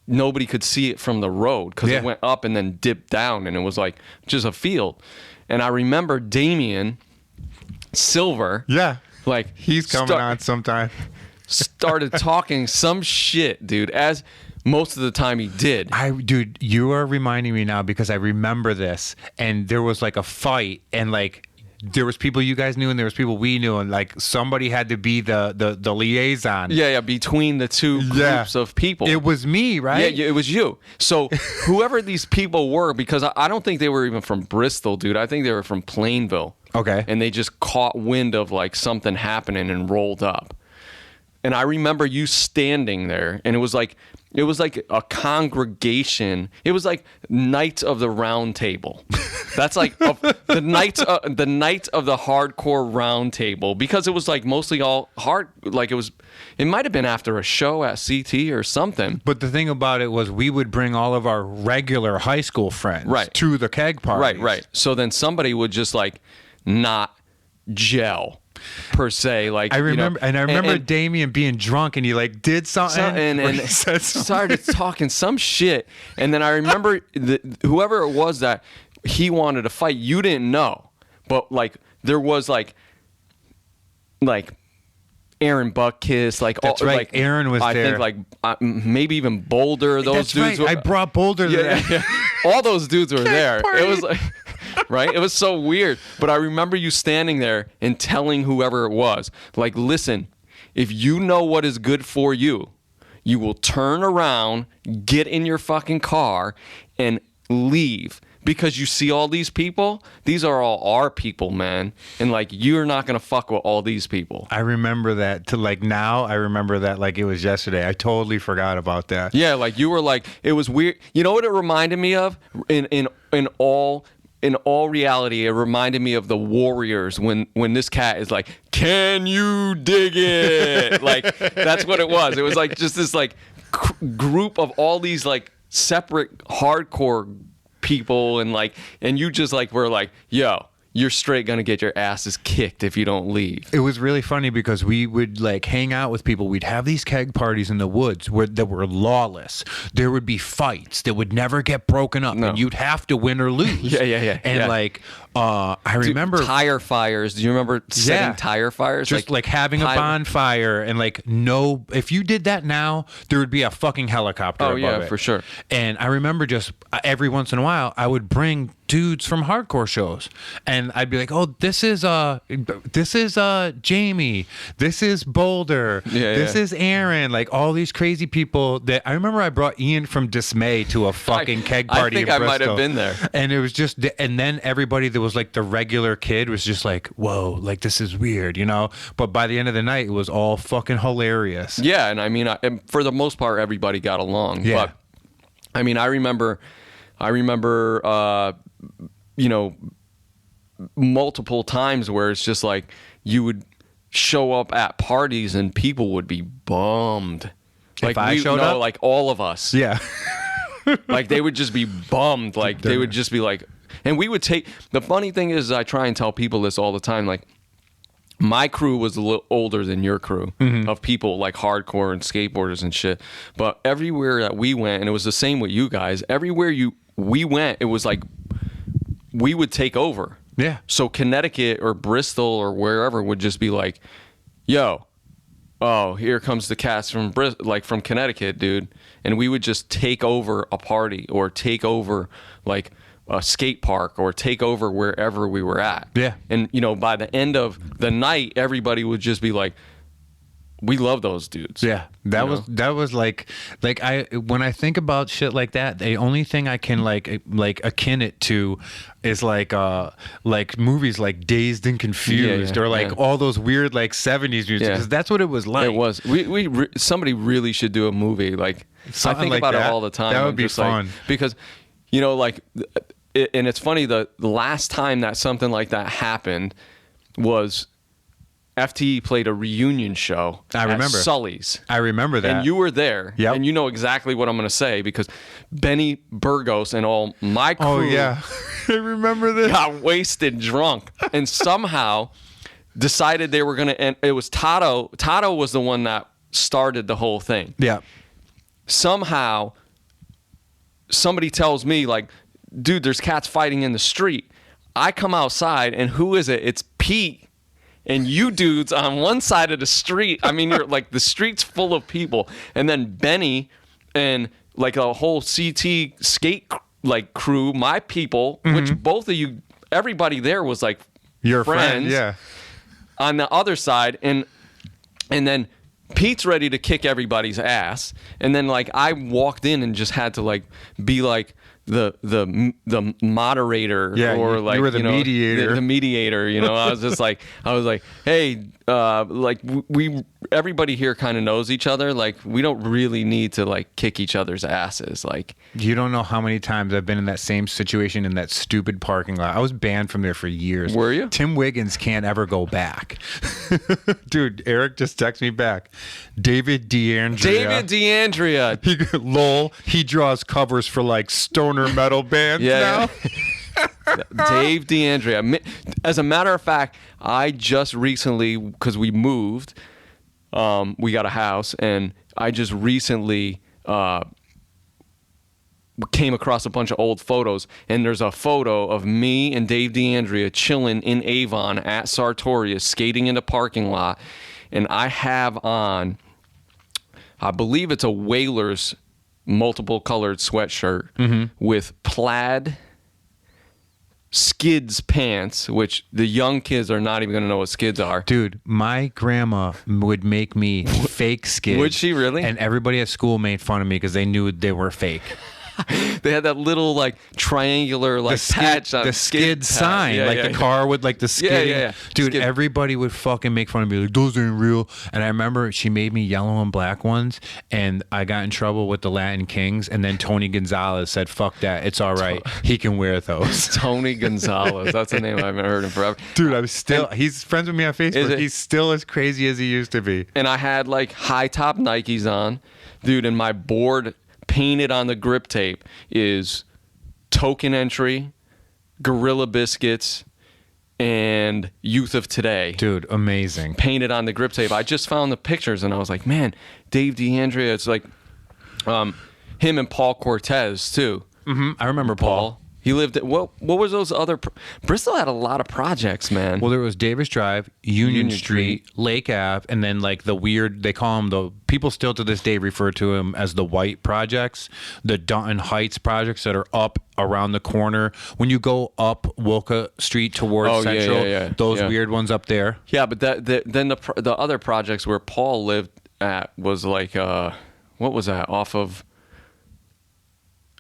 nobody could see it from the road because it went up and then dipped down and it was like just a field. And I remember Damien Silver. Yeah. Like he's coming on sometime. Started talking some shit, dude, as most of the time he did. Dude, you are reminding me now because I remember this and there was like a fight and like there was people you guys knew and there was people we knew and like somebody had to be the liaison. Yeah, between the two groups of people. It was me, right? Yeah, it was you. So whoever these people were, because I don't think they were even from Bristol, dude. I think they were from Plainville. Okay. And they just caught wind of like something happening and rolled up. And I remember you standing there, and it was like a congregation. It was like Knights of the Round Table. That's like the Knights of the Hardcore Round Table, because it was like mostly all hard. Like it might have been after a show at CT or something. But the thing about it was, we would bring all of our regular high school friends to the keg parties. Right. So then somebody would just like not gel per se. Like I remember, you know, I remember Damien being drunk, and he like did something and he said something. started talking some shit, and then I remember whoever it was that he wanted to fight, you didn't know, but like there was like Aaron Buckkiss, like that's right. Like, Aaron was I there. think like maybe even Boulder. Those that's dudes. Right. Were, I brought Boulder there. Yeah. All those dudes were there. Party. It was like. Right? It was so weird. But I remember you standing there and telling whoever it was, like, listen, if you know what is good for you, you will turn around, get in your fucking car, and leave. Because you see all these people, these are all our people, man. And like, you're not going to fuck with all these people. I remember that to like now. I remember that like it was yesterday. I totally forgot about that. Yeah, like you were like, it was weird. You know what it reminded me of? In all reality, it reminded me of the Warriors when this cat is like, "Can you dig it?" Like that's what it was. It was like just this like group of all these like separate hardcore people, and you just like were like, "Yo, you're straight gonna get your asses kicked if you don't leave." It was really funny because we would like hang out with people. We'd have these keg parties in the woods that were lawless. There would be fights that would never get broken up, and you'd have to win or lose. Yeah. And like, I remember tire fires. Do you remember setting tire fires? Just like having a bonfire, and like if you did that now, there would be a fucking helicopter. Oh above yeah, it. for sure. And I remember just every once in a while, I would bring dudes from hardcore shows, and I'd be like, "Oh, this is Jamie, this is Boulder, this is Aaron," like all these crazy people. That I remember I brought Ian from Dismay to a fucking keg party. I think in I Bristol. might have been there. And it was just, and then everybody that was like the regular kid was just like, "Whoa, like this is weird," you know. But by the end of the night, it was all fucking hilarious. Yeah, and I mean, for the most part, everybody got along. Yeah. But I mean, I remember, you know, multiple times where it's just like you would show up at parties and people would be bummed. Like I showed up? like all of us. Yeah. Like they would just be bummed. Like they would just be like, and we would take, the funny thing is I try and tell people this all the time, like my crew was a little older than your crew of people like hardcore and skateboarders and shit. But everywhere that we went, and it was the same with you guys, everywhere we went, it was like we would take over. Yeah. So Connecticut or Bristol or wherever would just be like, "Yo, oh, here comes the cast from from Connecticut, dude." And we would just take over a party or take over like a skate park or take over wherever we were at. Yeah. And you know, by the end of the night, everybody would just be like, "We love those dudes." Yeah, that was like when I think about shit like that, the only thing I can like akin it to is like movies like Dazed and Confused or like all those weird like 70s music, because that's what it was like. It was. Somebody really should do a movie like. Something I think like about that. it all the time. That would be just fun. like, because you know, like, and it's funny, the last time that something like that happened was FTE played a reunion show I remember. at Sully's. I remember that. And you were there. Yep. And you know exactly what I'm going to say, because Benny Burgos and all my crew Oh yeah, I remember this. got wasted drunk and somehow decided they were going to end. It was Tato. Tato was the one that started the whole thing. Yeah. Somehow somebody tells me like, "Dude, there's cats fighting in the street." I come outside and who is it? It's Pete. And you dudes on one side of the street. I mean, you're like, the street's full of people. And then Benny and like a whole CT skate like crew, my people, which both of you, everybody there was like Your friends. friend, yeah. On the other side, and then Pete's ready to kick everybody's ass. And then like I walked in and just had to like be like the moderator, Yeah, or you like were the mediator. the mediator. I was just like, hey, like everybody here kind of knows each other. Like, we don't really need to like kick each other's asses. Like, You don't know how many times I've been in that same situation in that stupid parking lot. I was banned from there for years. Were you? Tim Wiggins can't ever go back. Dude, Eric just texted me back. David D'Andrea. Lol, he draws covers for like stoner metal bands now. Dave D'Andrea. As a matter of fact, I just recently, because we moved, we got a house, and I just recently came across a bunch of old photos, and there's a photo of me and Dave D'Andrea chilling in Avon at Sartorius, skating in the parking lot, and I have on, I believe it's a Whalers multiple colored sweatshirt with plaid skids pants, which the young kids are not even going to know what skids are. Dude, my grandma would make me fake skids. Would she really? And everybody at school made fun of me because they knew they were fake. They had that little like triangular like patch on the skid sign, yeah, the car with like the skidding. Yeah. Dude, Skid. everybody would fucking make fun of me like, those ain't real. And I remember she made me yellow and black ones, and I got in trouble with the Latin Kings, and then Tony Gonzalez said, fuck that, it's all right, he can wear those. Tony Gonzalez, that's a name I haven't heard in forever. Dude, he's friends with me on Facebook. He's still as crazy as he used to be. And I had like high top Nikes on, dude, and my board painted on the grip tape is Token Entry, Gorilla Biscuits, and Youth of Today. Dude, amazing. Painted on the grip tape. I just found the pictures, and I was like, man, Dave D'Andrea, it's like him and Paul Cortez too. I remember Paul. He lived at, what was those other Bristol had a lot of projects, man. Well, there was Davis Drive, Union Street, Lake Ave, and then like the weird, they call them the, people still to this day refer to them as the white projects, the Dutton Heights projects that are up around the corner. When you go up Wilka Street towards Central, those weird ones up there. Yeah, but then the other projects where Paul lived at was like, what was that, off of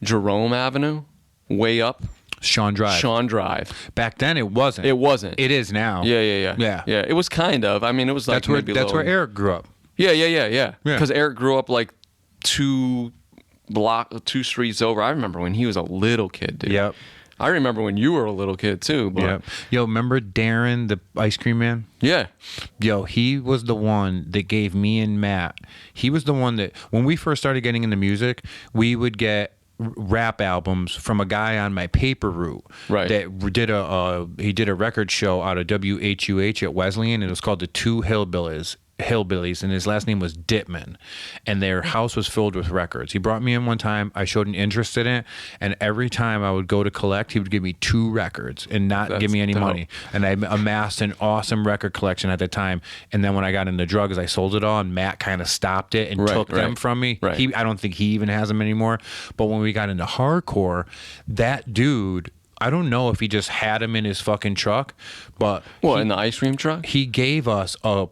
Jerome Avenue? Way up Sean Drive. Back then it wasn't. It is now. Yeah. It was kind of. I mean, it was like that's where Eric grew up. Yeah. Because Eric grew up like two streets over. I remember when he was a little kid, dude. Yep. I remember when you were a little kid too. But yep. Yo, remember Darren, the ice cream man? Yeah. Yo, he was the one that gave me and Matt. He was the one that when we first started getting into music, we would get rap albums from a guy on my paper route that did a record show out of WHUH at Wesleyan, and it was called The Two Hillbillies, and his last name was Dittman, and their house was filled with records. He brought me in one time, I showed an interest in it, and every time I would go to collect, he would give me 2 records and not give me any money. And I amassed an awesome record collection at the time, and then when I got into drugs, I sold it all, and Matt kind of stopped it and took them from me. I don't think he even has them anymore. But when we got into hardcore, that dude, I don't know if he just had him in his fucking truck, but in the ice cream truck, he gave us a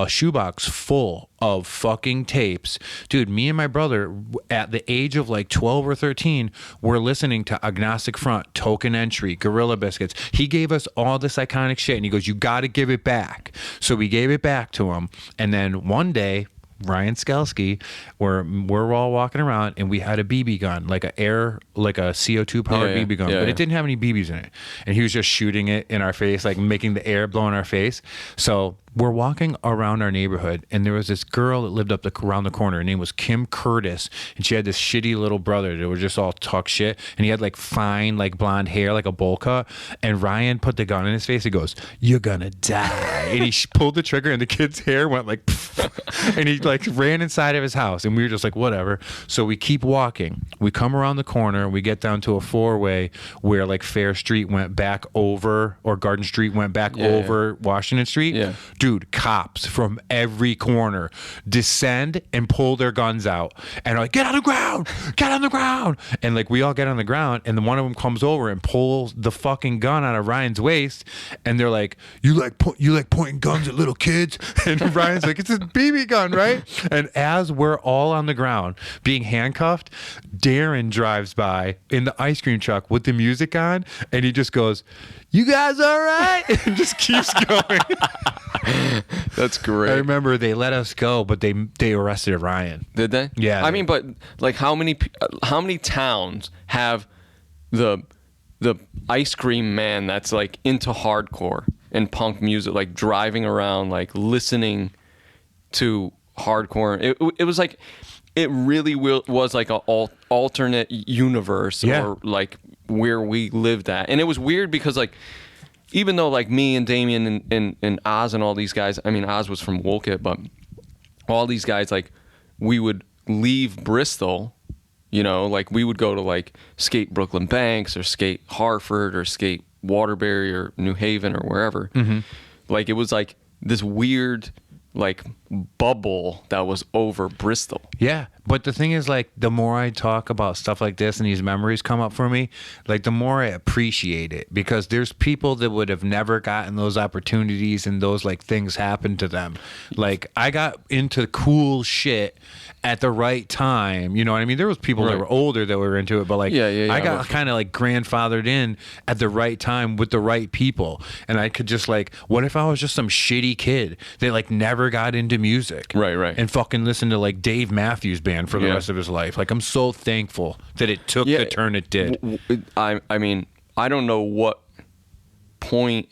shoebox full of fucking tapes. Dude, me and my brother at the age of like 12 or 13 were listening to Agnostic Front, Token Entry, Gorilla Biscuits. He gave us all this iconic shit, and he goes, you got to give it back. So we gave it back to him, and then one day Ryan Skelski, we're all walking around, and we had a BB gun, like a CO2 powered BB gun, but it didn't have any BBs in it, and he was just shooting it in our face, like making the air blow in our face. So we're walking around our neighborhood, and there was this girl that lived around the corner. Her name was Kim Curtis, and she had this shitty little brother that would just all talk shit, and he had like fine, like blonde hair, like a bowl cut. And Ryan put the gun in his face. He goes, "You're gonna die!" And he pulled the trigger, and the kid's hair went like, and he like ran inside of his house, and we were just like, whatever. So we keep walking. We come around the corner. We get down to a 4-way where like Fair Street went back over, or Garden Street went back over Washington Street. Yeah. dude, cops from every corner descend and pull their guns out and are like, get on the ground, get on the ground. And like, we all get on the ground, and then one of them comes over and pulls the fucking gun out of Ryan's waist, and they're like, you like pointing guns at little kids? And Ryan's like, it's a BB gun, right? And as we're all on the ground being handcuffed, Darren drives by in the ice cream truck with the music on, and he just goes, you guys all right? And just keeps going. That's great. I remember they let us go, but they arrested Ryan. Did they? Yeah. I mean, but like, how many towns have the ice cream man that's like into hardcore and punk music, like driving around, like listening to hardcore? It was like, it really was like a alternate universe, or like where we lived at. And it was weird because like, even though like me and Damien and Oz and all these guys, I mean, Oz was from Wolcott, but all these guys, like, we would leave Bristol, you know, like we would go to like skate Brooklyn Banks or skate Hartford or skate Waterbury or New Haven or wherever. Mm-hmm. Like, it was like this weird like bubble that was over Bristol. Yeah, but the thing is, like, the more I talk about stuff like this and these memories come up for me, like, the more I appreciate it, because there's people that would have never gotten those opportunities and those like things happened to them. Like, I got into cool shit at the right time, you know what I mean? There was people that were older that were into it, but like, I got kind of like grandfathered in at the right time with the right people, and I could just like, what if I was just some shitty kid that like never got into music, right, and fucking listened to like Dave Matthews Band for the rest of his life? Like, I'm so thankful that it took the turn it did. I mean, I don't know what point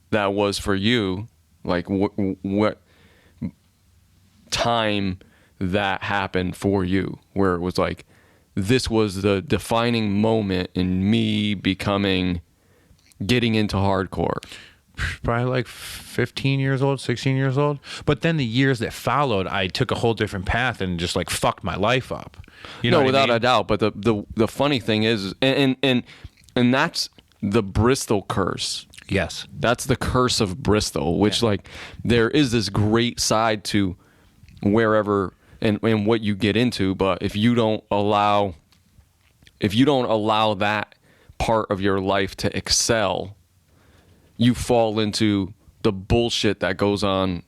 that was for you, like what time that happened for you, where it was like, this was the defining moment in me getting into hardcore. Probably like 15 years old, 16 years old. But then the years that followed, I took a whole different path and just like fucked my life up. You know, without a doubt. But the funny thing is, and that's the Bristol curse. Yes, that's the curse of Bristol, which like, there is this great side to wherever and what you get into, but if you don't allow that part of your life to excel, you fall into the bullshit that goes on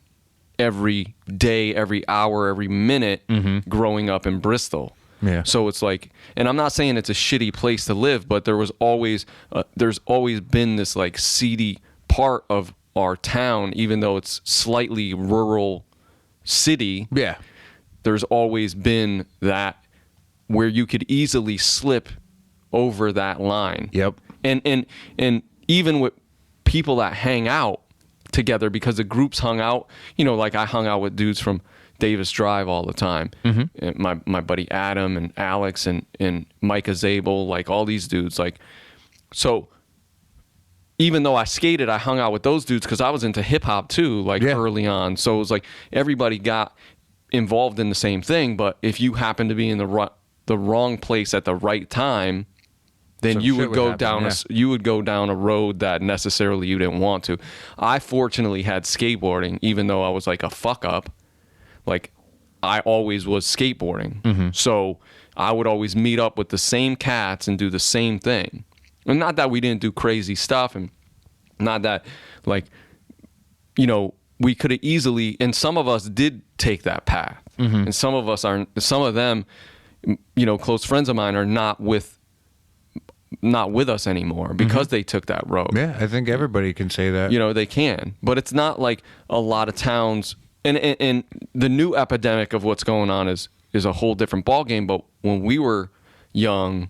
every day, every hour, every minute growing up in Bristol. Yeah. So it's like, and I'm not saying it's a shitty place to live, but there's always been this like seedy part of our town, even though it's slightly rural city. Yeah. There's always been that where you could easily slip over that line. Yep. And even with people that hang out together, because the groups hung out, you know, like I hung out with dudes from Davis Drive all the time. Mm-hmm. My buddy Adam and Alex and Micah Zabel, like all these dudes. Like, so even though I skated, I hung out with those dudes because I was into hip hop too, like early on. So it was like everybody got involved in the same thing, but if you happen to be in the wrong place at the right time, then you would go down a road that necessarily you didn't want to. I fortunately had skateboarding, even though I was like a fuck up. Like, I always was skateboarding. Mm-hmm. So I would always meet up with the same cats and do the same thing. And not that we didn't do crazy stuff, and not that, like, you know, we could have easily, and some of us did take that path. Mm-hmm. And some of them, you know, close friends of mine are not with us anymore because they took that road. Yeah, I think everybody can say that. You know, they can. But it's not like a lot of towns, and the new epidemic of what's going on is a whole different ballgame. But when we were young,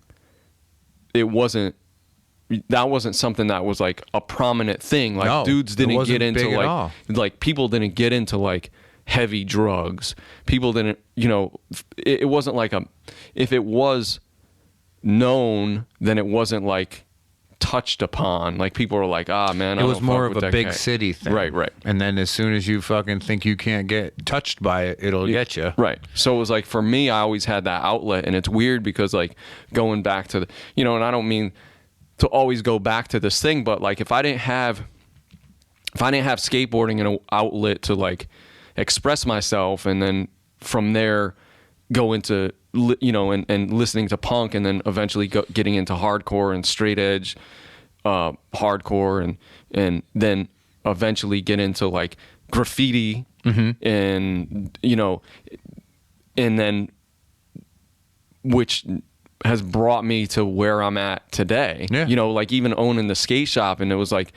that wasn't something that was like a prominent thing. Like, dudes didn't get into like people didn't get into like heavy drugs. People didn't, you know, it wasn't like if it was known, then it wasn't like touched upon. Like, people were like, man, it was more of a big city thing. Right. And then as soon as you fucking think you can't get touched by it, it'll get you. Right. So it was like, for me, I always had that outlet, and it's weird because like going back to and I don't mean to always go back to this thing, but like, if I didn't have if I didn't have skateboarding and an outlet to like express myself, and then from there go into, you know, and listening to punk, and then eventually getting into hardcore and straight edge hardcore, and then eventually get into like graffiti, and, you know, and then which has brought me to where I'm at today. Yeah. You know, like even owning the skate shop, and it was like,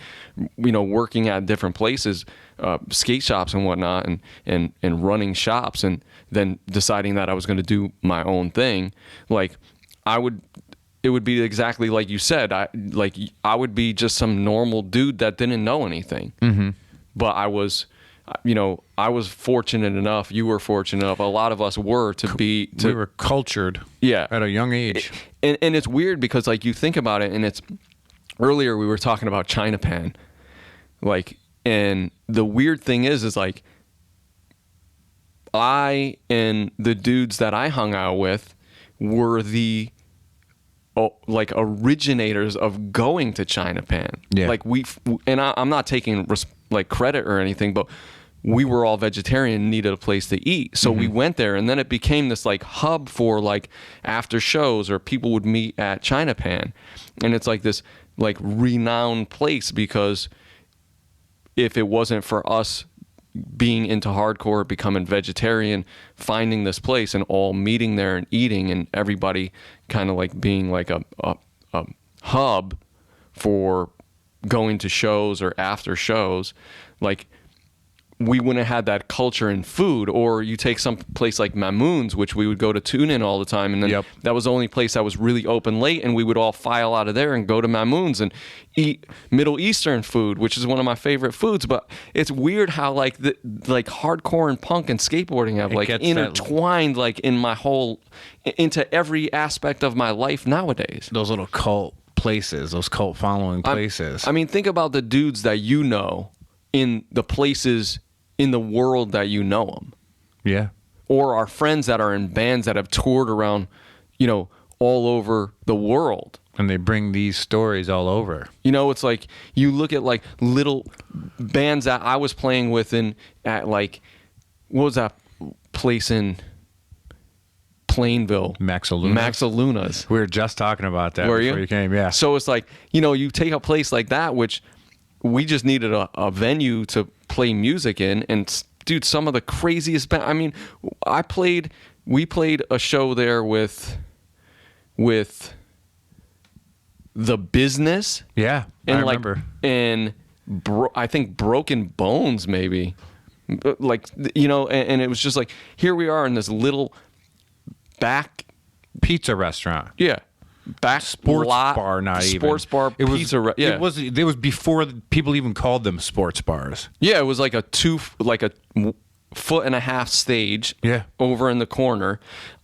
you know, working at different places, skate shops and whatnot, and running shops, and then deciding that I was going to do my own thing. Like it would be exactly like you said. I would be just some normal dude that didn't know anything. But I was, you know, I was fortunate enough. You were fortunate enough. A lot of us were we were cultured. Yeah. At a young age. And it's weird because like you think about it, and it's earlier we were talking about Chinatown, like, and the weird thing is like I and the dudes that I hung out with were the like originators of going to Chinatown. Yeah. Like I'm not taking like credit or anything, but we were all vegetarian and needed a place to eat. So we went there, and then it became this like hub for like after shows, or people would meet at Chinatown. And it's like this like renowned place, because if it wasn't for us being into hardcore, becoming vegetarian, finding this place and all meeting there and eating, and everybody kind of like being like a hub for going to shows or after shows, like we wouldn't have had that culture in food. Or you take some place like Mamoon's, which we would go to tune in all the time, and then that was the only place that was really open late, and we would all file out of there and go to Mamoon's and eat Middle Eastern food, which is one of my favorite foods. But it's weird how like like hardcore and punk and skateboarding have like intertwined like in my whole, into every aspect of my life nowadays. Those little cult places, those cult following places. I mean, think about the dudes that you know in the places in the world that you know them. Yeah. Or our friends that are in bands that have toured around, you know, all over the world. And they bring these stories all over. You know, it's like you look at like little bands that I was playing with at like, what was that place in Plainville? Maxalunas. We were just talking about that before you came. Yeah. So it's like, you know, you take a place like that, which we just needed a venue to play music in, and dude, some of the craziest I mean, we played a show there with The Business. Yeah, and I remember. And I think Broken Bones, maybe. Like, you know, and it was just like, here we are in this little back pizza restaurant. Yeah. Back sports lot, bar, not sports even bar, pizza. It was before people even called them sports bars. Yeah, it was like a 1.5 foot stage. Yeah, over in the corner,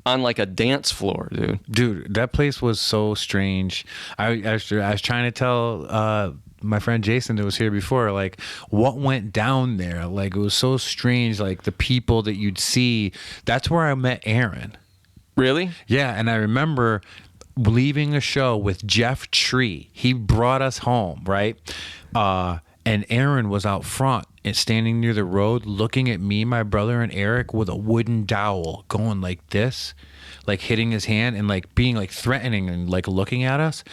on like a dance floor, dude. Dude, that place was so strange. I was trying to tell my friend Jason that was here before, like what went down there. Like it was so strange. Like the people that you'd see. That's where I met Aaron. Really? Yeah, and I remember leaving a show with Jeff Tree. He brought us home, right? And Aaron was out front and standing near the road looking at me, my brother, and Eric with a wooden dowel going like this, like hitting his hand and like being like threatening and like looking at us.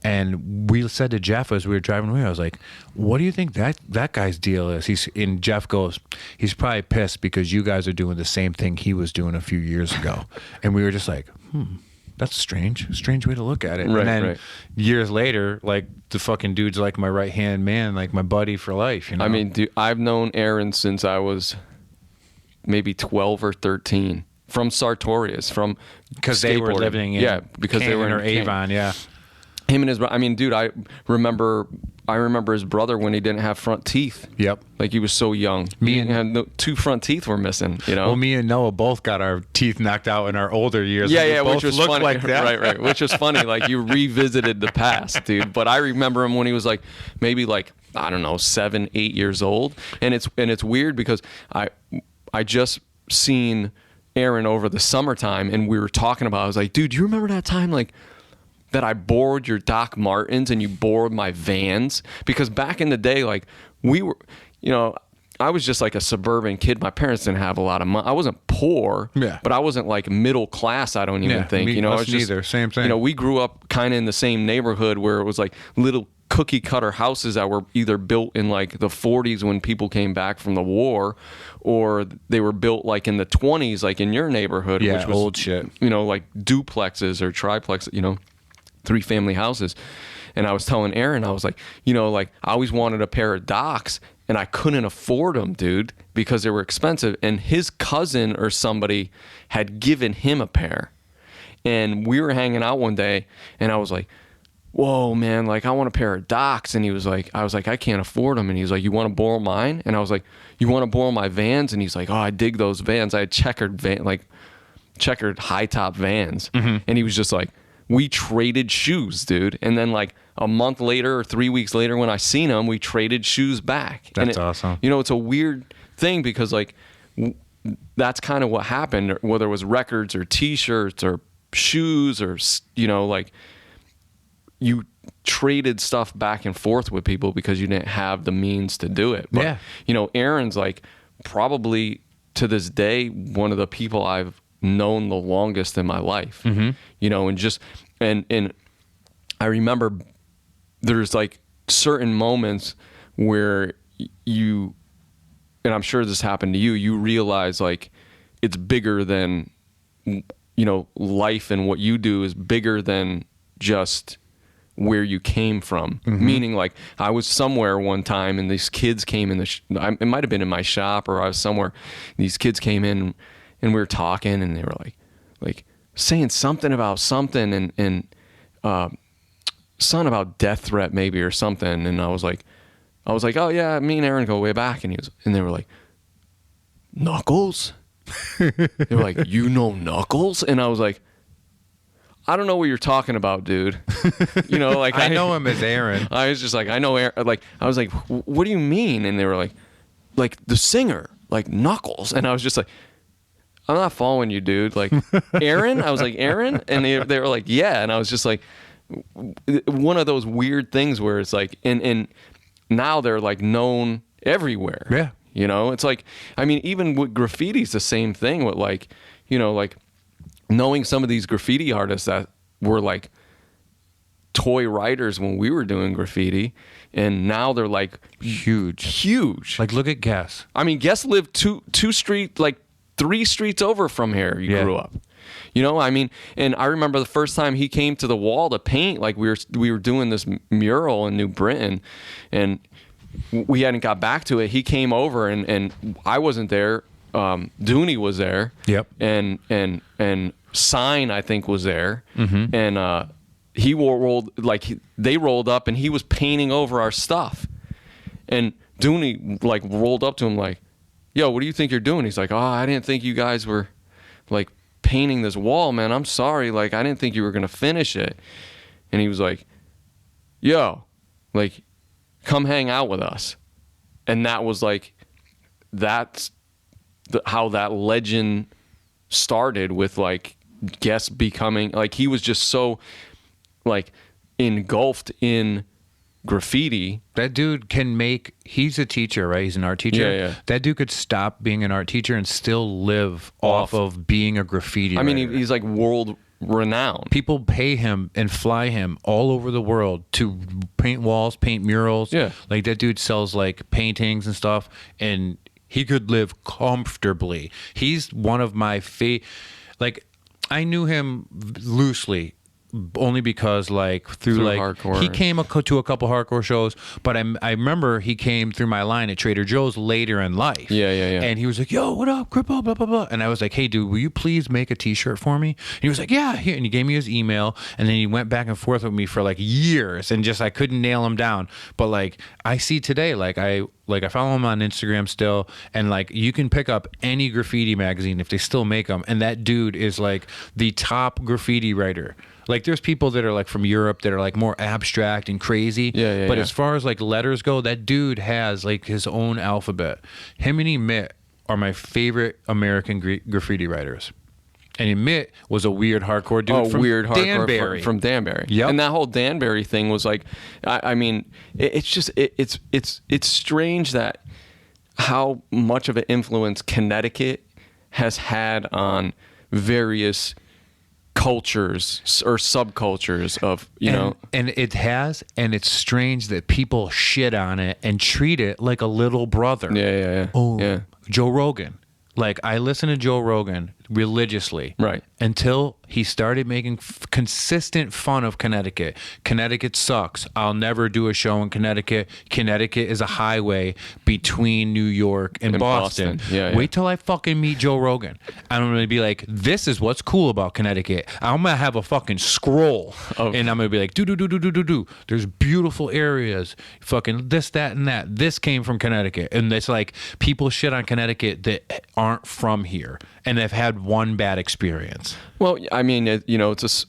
And we said to Jeff as we were driving away, I was like, what do you think that guy's deal is? And Jeff goes, he's probably pissed because you guys are doing the same thing he was doing a few years ago. And we were just like, that's strange way to look at it. Right, and then years later, like the fucking dude's like my right hand man, like my buddy for life. You know? I mean, dude, I've known Aaron since I was maybe 12 or 13 from Sartorius, because they were living in because they were in Avon, yeah. Him and his, I mean, dude, I remember his brother when he didn't have front teeth. Yep. Like he was so young. Me and had two front teeth were missing, you know? Well, me and Noah both got our teeth knocked out in our older years. Yeah, both which was looked funny. like that. Right. Which was funny. Like you revisited the past, dude. But I remember him when he was like, maybe like, I don't know, 7, 8 years old. And it's weird because I just seen Aaron over the summertime and we were talking about, I was like, dude, do you remember that time like that I borrowed your Doc Martens and you borrowed my Vans? Because back in the day, like we were, you know, I was just like a suburban kid. My parents didn't have a lot of money. I wasn't poor, but I wasn't like middle class. I don't even think. You know, us neither. Same thing. You know, we grew up kind of in the same neighborhood where it was like little cookie cutter houses that were either built in like the 40s when people came back from the war, or they were built like in the 20s, like in your neighborhood, which was old shit. You know, like duplexes or triplexes. You know, 3-family houses. And I was telling Aaron, I was like, you know, like I always wanted a pair of Docs. And I couldn't afford them, dude, because they were expensive. And his cousin or somebody had given him a pair. And we were hanging out one day, and I was like, whoa, man, like I want a pair of Docs. And he was like, I was like, I can't afford them. And he was like, you want to borrow mine? And I was like, you want to borrow my Vans? And he's like, oh, I dig those Vans. I had checkered high top Vans. And he was just like, we traded shoes, dude. And then like a month later or 3 weeks later when I seen him, we traded shoes back. That's awesome. You know, it's a weird thing because like that's kind of what happened, whether it was records or T-shirts or shoes or, you know, like you traded stuff back and forth with people because you didn't have the means to do it. But, you know, Aaron's like probably to this day one of the people I've known the longest in my life. You know, and just and I remember there's like certain moments where you, and I'm sure this happened to you, you realize like it's bigger than, you know, life, and what you do is bigger than just where you came from. Meaning like I was somewhere one time and these kids came in it might have been in my shop or I was somewhere, these kids came in and we were talking and they were like saying something about something and something about death threat maybe or something. And I was like, oh yeah, me and Aaron go way back. And they were like, Knuckles? They were like, you know Knuckles? And I was like, I don't know what you're talking about, dude. You know, like I know him as Aaron. I was just like, I know Aaron. Like I was like, what do you mean? And they were like the singer, like Knuckles. And I was just like, I'm not following you, dude. Like, Aaron? I was like, Aaron? And they were like, yeah. And I was just like, one of those weird things where it's like, and now they're like known everywhere. Yeah. You know, it's like, I mean, even with graffiti's the same thing with like, you know, like knowing some of these graffiti artists that were like toy writers when we were doing graffiti. And now they're like huge. Like, look at Guess. I mean, Guess lived two street, like 3 streets over from here. You grew up, you know. I mean, and I remember the first time he came to the wall to paint. Like we were doing this mural in New Britain, and we hadn't got back to it. He came over, and I wasn't there. Dooney was there. Yep. And Sign I think was there. And he they rolled up, and he was painting over our stuff. And Dooney like rolled up to him like, yo, what do you think you're doing? He's like, oh, I didn't think you guys were like painting this wall, man. I'm sorry. Like, I didn't think you were going to finish it. And he was like, yo, like, come hang out with us. And that was like, that's how that legend started with like Guess becoming, like, he was just so like engulfed in graffiti. That dude can make, he's a teacher, right? He's an art teacher. Yeah. That dude could stop being an art teacher and still live off of being a graffiti writer. I mean, he's like world renowned. People pay him and fly him all over the world to paint walls, paint murals. Yeah. Like, that dude sells like paintings and stuff, and he could live comfortably. He's one of my like, I knew him loosely only because like through like hardcore. He came to a couple hardcore shows, but I remember he came through my line at Trader Joe's later in life. Yeah. And he was like, yo, what up, Cripple, blah, blah, blah. And I was like, hey, dude, will you please make a t-shirt for me? And he was like, yeah, here. And he gave me his email, and then he went back and forth with me for like years, and just I couldn't nail him down. But like, I see today, I follow him on Instagram still, and like, you can pick up any graffiti magazine if they still make them, and that dude is like the top graffiti writer. Like, there's people that are like from Europe that are like more abstract and crazy. But as far as like letters go, that dude has like his own alphabet. Him and Emit are my favorite American graffiti writers. And Emit was a weird hardcore dude from Danbury. From Danbury. Yep. And that whole Danbury thing was like, I mean, it's just, it's strange that how much of an influence Connecticut has had on various cultures or subcultures of, and it has, and it's strange that people shit on it and treat it like a little brother. Yeah. Oh, yeah. Joe Rogan. Like, I listen to Joe Rogan religiously. Right. Until he started making consistent fun of Connecticut. Connecticut sucks. I'll never do a show in Connecticut. Connecticut is a highway between New York and Boston. Yeah. Wait till I fucking meet Joe Rogan. I'm going to be like, this is what's cool about Connecticut. I'm going to have a fucking scroll. And I'm going to be like, do. There's beautiful areas. Fucking this, that, and that. This came from Connecticut. And it's like, people shit on Connecticut that aren't from here and have had one bad experience. Well, I mean, it's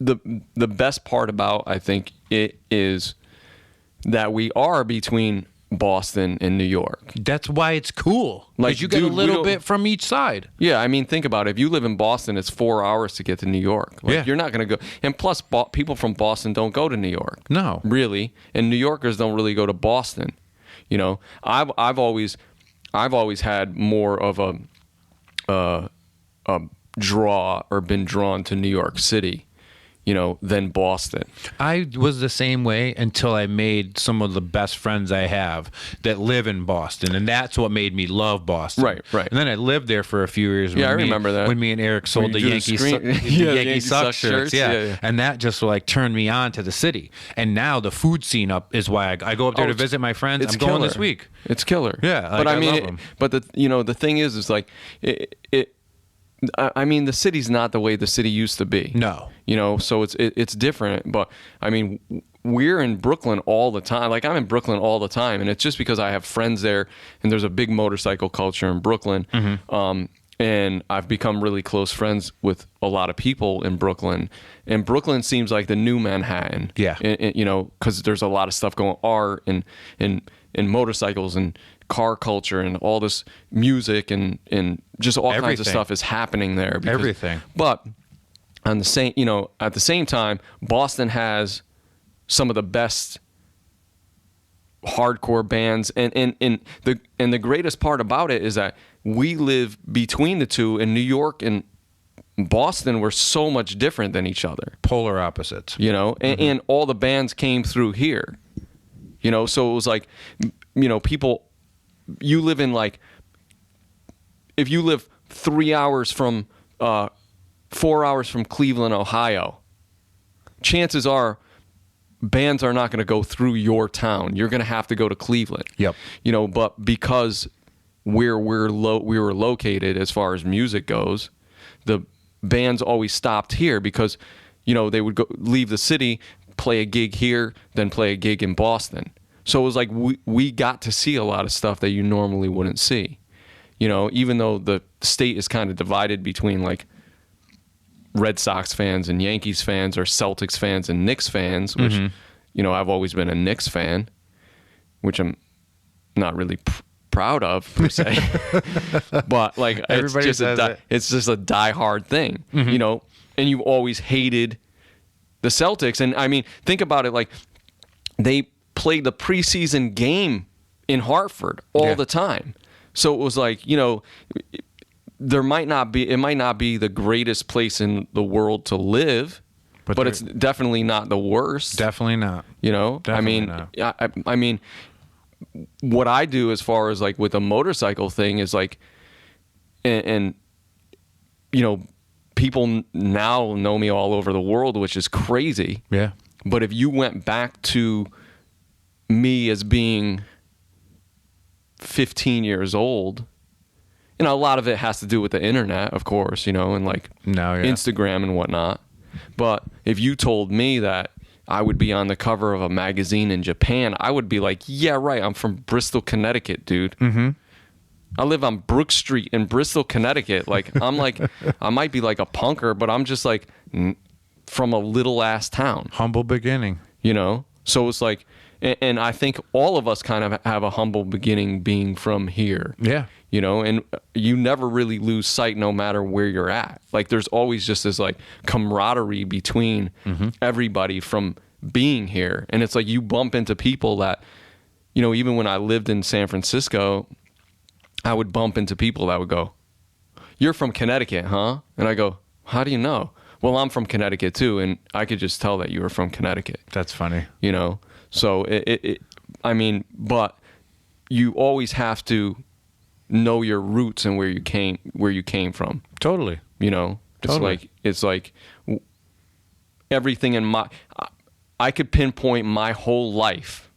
the best part about, I think, it is that we are between Boston and New York. That's why it's cool. Like, you get a little bit from each side. Yeah, I mean, think about it. If you live in Boston, it's 4 hours to get to New York. Like, you're not going to go. And plus, people from Boston don't go to New York. No, really. And New Yorkers don't really go to Boston. I've always had more of a draw or been drawn to New York City, than Boston. I was the same way until I made some of the best friends I have that live in Boston, and that's what made me love Boston. Right. And then I lived there for a few years. Yeah, I remember that. When me and Eric sold the Yankee Suck shirts. Yeah. And that just like turned me on to the city. And now the food scene up is why I go up there to visit my friends. I'm going this week. It's killer. Yeah, but I mean, love them. But the thing is like I mean, the city's not the way the city used to be. No. So it's different. But I mean, we're in Brooklyn all the time. Like, I'm in Brooklyn all the time, and it's just because I have friends there, and there's a big motorcycle culture in Brooklyn. Mm-hmm. And I've become really close friends with a lot of people in Brooklyn. And Brooklyn seems like the new Manhattan. Yeah. Because there's a lot of stuff going on, art and motorcycles and car culture and all this music and just all kinds of stuff is happening there. Everything. But on the same, at the same time, Boston has some of the best hardcore bands, and the greatest part about it is that we live between the two. In New York and Boston, we're so much different than each other. Polar opposites. And all the bands came through here. So it was like, people. You live in if you live 3 hours from, 4 hours from Cleveland, Ohio, chances are bands are not going to go through your town. You're going to have to go to Cleveland. Yep. But because where we were located as far as music goes, the bands always stopped here because, they would leave the city, play a gig here, then play a gig in Boston. So it was like we got to see a lot of stuff that you normally wouldn't see. Even though the state is kind of divided between like Red Sox fans and Yankees fans or Celtics fans and Knicks fans, which, I've always been a Knicks fan, which I'm not really proud of per se. But like, it's just a diehard thing, and you've always hated the Celtics. And I mean, think about it, like they played the preseason game in Hartford all the time. So it was like, it might not be the greatest place in the world to live, but it's definitely not the worst. Definitely not. Definitely not. I mean, what I do as far as like with the motorcycle thing is like, and people now know me all over the world, which is crazy. Yeah. But if you went back to me as being 15 years old, a lot of it has to do with the internet, of course, and like Instagram and whatnot. But if you told me that I would be on the cover of a magazine in Japan, I would be like, yeah, right. I'm from Bristol, Connecticut, dude. Mm-hmm. I live on Brook Street in Bristol, Connecticut. Like, I'm like, I might be like a punker, but I'm just like from a little ass town. Humble beginning. So it's like, and I think all of us kind of have a humble beginning being from here. Yeah. And you never really lose sight no matter where you're at. Like, there's always just this like camaraderie between everybody from being here. And it's like you bump into people that, even when I lived in San Francisco, I would bump into people that would go, "You're from Connecticut, huh?" And I go, "How do you know?" "Well, I'm from Connecticut too, and I could just tell that you were from Connecticut." That's funny. You know, so I mean, but you always have to know your roots and where you came from. Totally. You know, Totally. it's like everything in I could pinpoint my whole life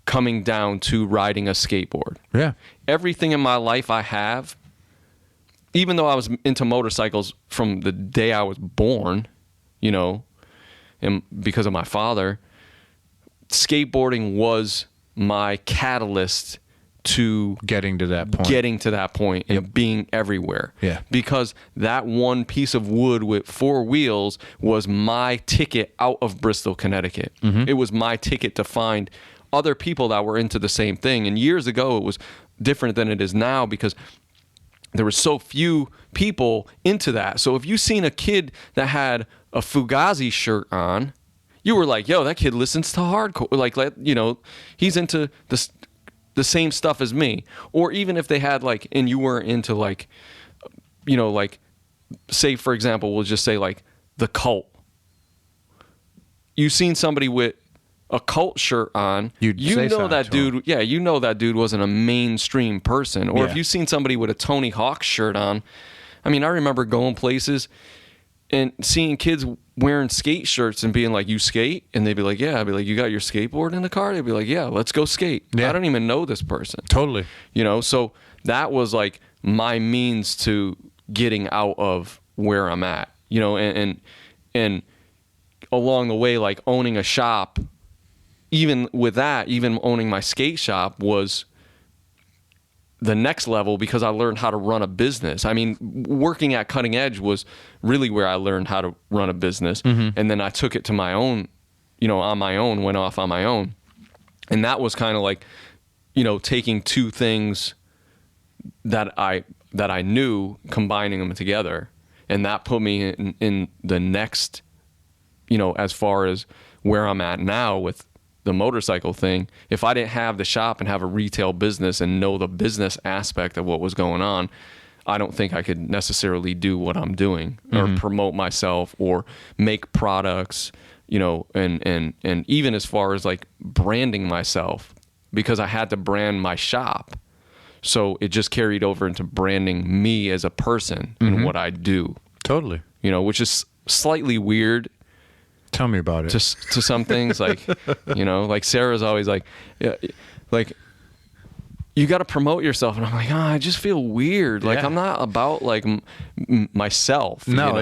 coming down to riding a skateboard. Yeah. Everything in my life I have, even though I was into motorcycles from the day I was born, you know, and because of my father, skateboarding was my catalyst to Getting to that point. And being everywhere. Yeah. Because that one piece of wood with 4 wheels was my ticket out of Bristol, Connecticut. It was my ticket to find other people that were into the same thing. And years ago, it was different than it is now because there were so few people into that. So if you seen a kid that had a Fugazi shirt on, you were like, yo, that kid listens to hardcore. Like, you know, he's into the same stuff as me. Or even if they had like, and you weren't into like, you know, like, say for example, we'll just say like the Cult. You seen somebody with a Cult shirt on, you know that dude. Yeah, you know that dude wasn't a mainstream person. Or if you seen somebody with a Tony Hawk shirt on, I mean, I remember going places and seeing kids wearing skate shirts and being like, "You skate?" And they'd be like, "Yeah." I'd be like, "You got your skateboard in the car?" They'd be like, "Yeah, let's go skate." Yeah. I don't even know this person. Totally. You know, so that was like my means to getting out of where I'm at. You know, and along the way, like owning a shop. Even with that, even owning my skate shop was the next level because I learned how to run a business. I mean, working at Cutting Edge was really where I learned how to run a business. And then I took it to my own, you know, on my own, went off on my own. And that was kind of like, you know, taking two things that I knew, combining them together. And that put me in the next, you know, as far as where I'm at now with the motorcycle thing. If I didn't have the shop and have a retail business and know the business aspect of what was going on, I don't think I could necessarily do what I'm doing or promote myself or make products, you know, and even as far as like branding myself, because I had to brand my shop. So it just carried over into branding me as a person and what I do. Totally. You know, which is slightly weird. Tell me about it. To some things, like, you know, like Sarah's always like, yeah, like, you got to promote yourself. And I'm like, I just feel weird. Like, I'm not about like myself. No, you know?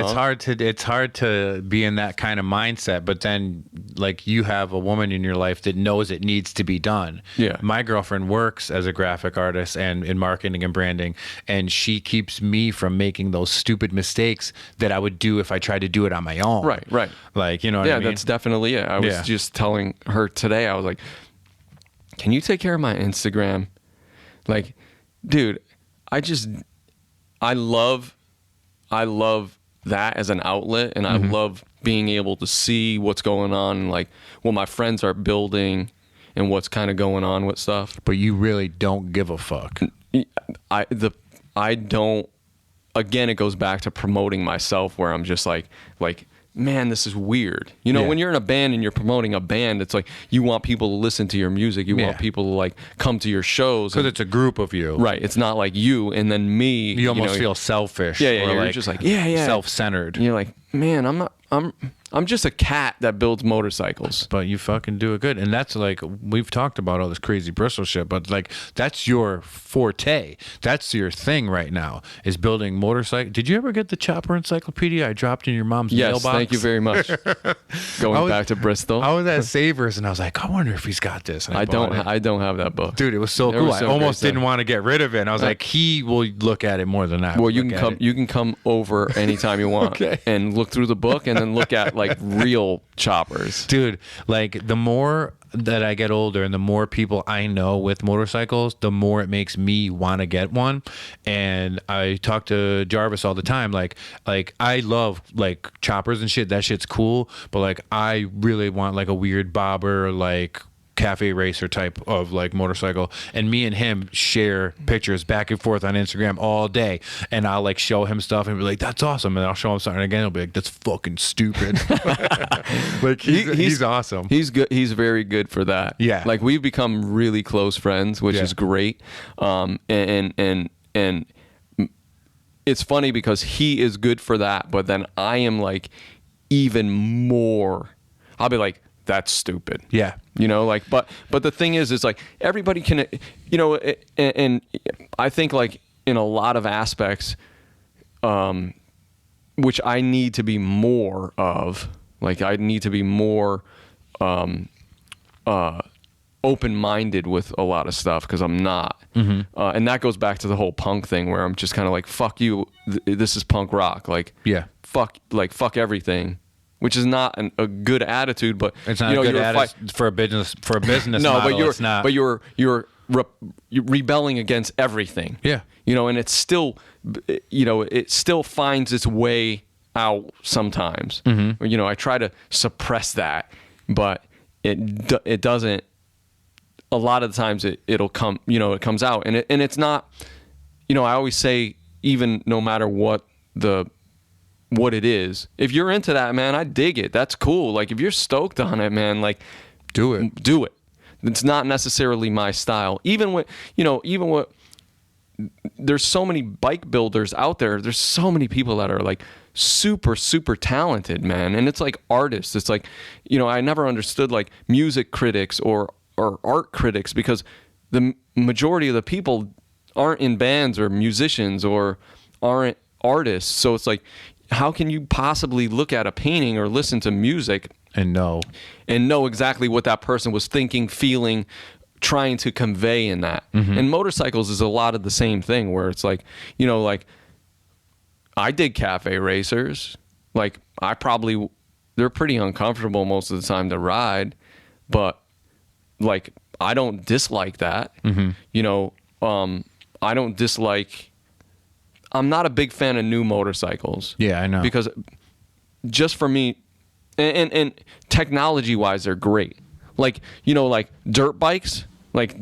it's hard to be in that kind of mindset. But then like you have a woman in your life that knows it needs to be done. Yeah. My girlfriend works as a graphic artist and in marketing and branding. And she keeps me from making those stupid mistakes that I would do if I tried to do it on my own. Right. Like, you know what I mean? Yeah, that's definitely it. I was just telling her today, I was like, can you take care of my Instagram? Like, dude, I love that as an outlet, and I love being able to see what's going on and like what my friends are building and what's kind of going on with stuff. But you really don't give a fuck. I don't. Again, it goes back to promoting myself, where I'm just like, man, this is weird. You know, when you're in a band and you're promoting a band, it's like you want people to listen to your music. You want people to like come to your shows. Because it's a group of you. Right. It's not like you and then me. You almost feel selfish. Yeah, or you're like just like, yeah. self-centered. And you're like, man, I'm just a cat that builds motorcycles. But you fucking do it good. And that's like, we've talked about all this crazy Bristol shit, but like, that's your forte. That's your thing right now, is building motorcycle. Did you ever get the Chopper Encyclopedia I dropped in your mom's mailbox? Yes, thank you very much. Going back to Bristol. I was at Savers and I was like, I wonder if he's got this. And I don't have that book. Dude, it was so cool. I almost didn't want to get rid of it. And I was like, he will look at it more than I. Well, you can come over anytime you want and look through the book and then look at like real choppers. Dude, like the more that I get older and the more people I know with motorcycles, the more it makes me want to get one. And I talk to Jarvis all the time. Like I love like choppers and shit. That shit's cool. But like I really want like a weird bobber, like cafe racer type of like motorcycle, and me and him share pictures back and forth on Instagram all day, and I'll like show him stuff and be like, that's awesome, and I'll show him something again, he'll be like, that's fucking stupid. Like he's awesome. He's good. He's very good for that. Yeah. Like we've become really close friends, which is great. And it's funny because he is good for that, but then I am like even more. I'll be like, that's stupid. Yeah. You know, like, but the thing is, it's like everybody can, you know, and I think like in a lot of aspects, which I need to be more of, like I need to be more open-minded with a lot of stuff because I'm not. And that goes back to the whole punk thing where I'm just kind of like, fuck you, this is punk rock. Like, yeah, fuck everything. Which is not a good attitude, but it's not a good attitude for a business no, model. but you're it's not. But you're rebelling against everything. Yeah, you know, and it's still, you know, it still finds its way out sometimes. You know, I try to suppress that, but it doesn't. A lot of the times it'll come. You know, it comes out, and it's not. You know, I always say, even no matter what it is, if you're into that, man, I dig it. That's cool. Like if you're stoked on it, man, like do it. It's not necessarily my style. Even with there's so many bike builders out there. There's so many people that are like super, super talented, man. And it's like artists. It's like, you know, I never understood like music critics or art critics because the majority of the people aren't in bands or musicians or aren't artists. So it's like, how can you possibly look at a painting or listen to music and know exactly what that person was thinking, feeling, trying to convey in that? And motorcycles is a lot of the same thing where it's like, you know, like I dig cafe racers. Like they're pretty uncomfortable most of the time to ride, but like I don't dislike that. You know, I don't dislike. I'm not a big fan of new motorcycles. Yeah, I know. Because just for me, and technology-wise, they're great. Like, you know, like dirt bikes, like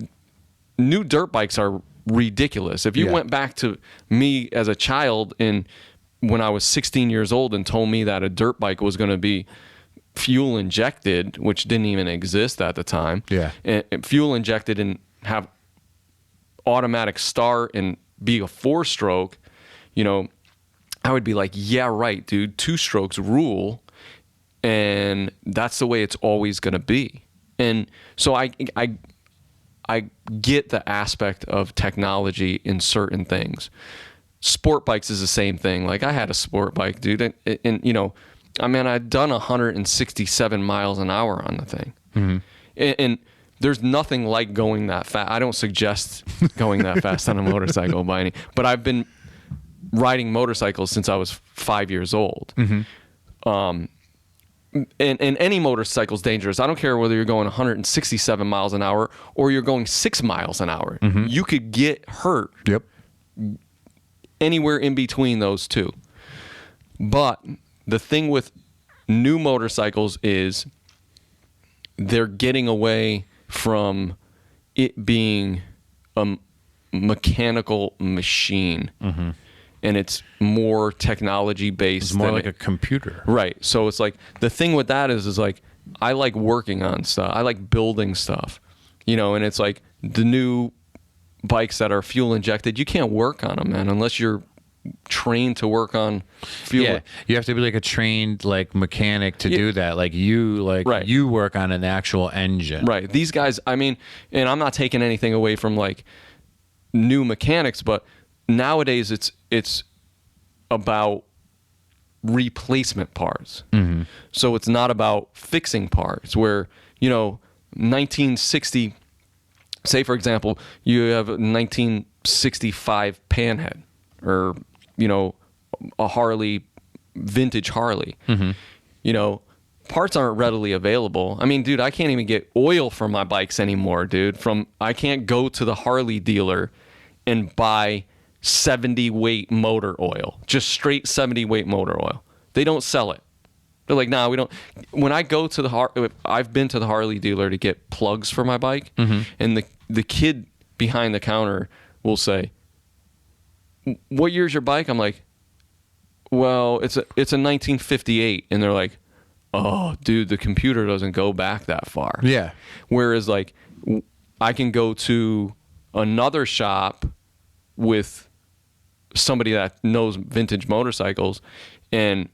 new dirt bikes are ridiculous. If you went back to me as a child when I was 16 years old and told me that a dirt bike was going to be fuel injected, which didn't even exist at the time. Yeah. And fuel injected and have automatic start and be a 4-stroke, you know, I would be like, yeah, right, dude, 2 strokes rule. And that's the way it's always going to be. And so I get the aspect of technology in certain things. Sport bikes is the same thing. Like I had a sport bike, dude. And you know, I mean, I'd done 167 miles an hour on the thing. And there's nothing like going that fast. I don't suggest going that fast on a motorcycle by any, but I've been riding motorcycles since I was 5 years old. And any motorcycle's dangerous. I don't care whether you're going 167 miles an hour or you're going 6 miles an hour. You could get hurt. Yep. Anywhere in between those two. But the thing with new motorcycles is they're getting away from it being a mechanical machine. And it's more technology based. It's more like a computer. Right. So it's like the thing with that is like I like working on stuff. I like building stuff. You know, and it's like the new bikes that are fuel injected, you can't work on them, man, unless you're trained to work on fuel. Yeah, you have to be like a trained like mechanic to do that. Like you work on an actual engine. Right. These guys, I mean, and I'm not taking anything away from like new mechanics, but nowadays it's about replacement parts. So it's not about fixing parts where, you know, 1960, say for example, you have a 1965 Panhead or, you know, a Harley, vintage Harley. You know, parts aren't readily available. I mean, dude, I can't even get oil for my bikes anymore, dude. I can't go to the Harley dealer and buy 70 weight motor oil, just straight 70 weight motor oil. They don't sell it. They're like, nah, we don't. When I go to I've been to the Harley dealer to get plugs for my bike, and the kid behind the counter will say, what year's your bike? I'm like, well, it's a 1958. And they're like, oh, dude, the computer doesn't go back that far. Yeah. Whereas, like, I can go to another shop with somebody that knows vintage motorcycles, and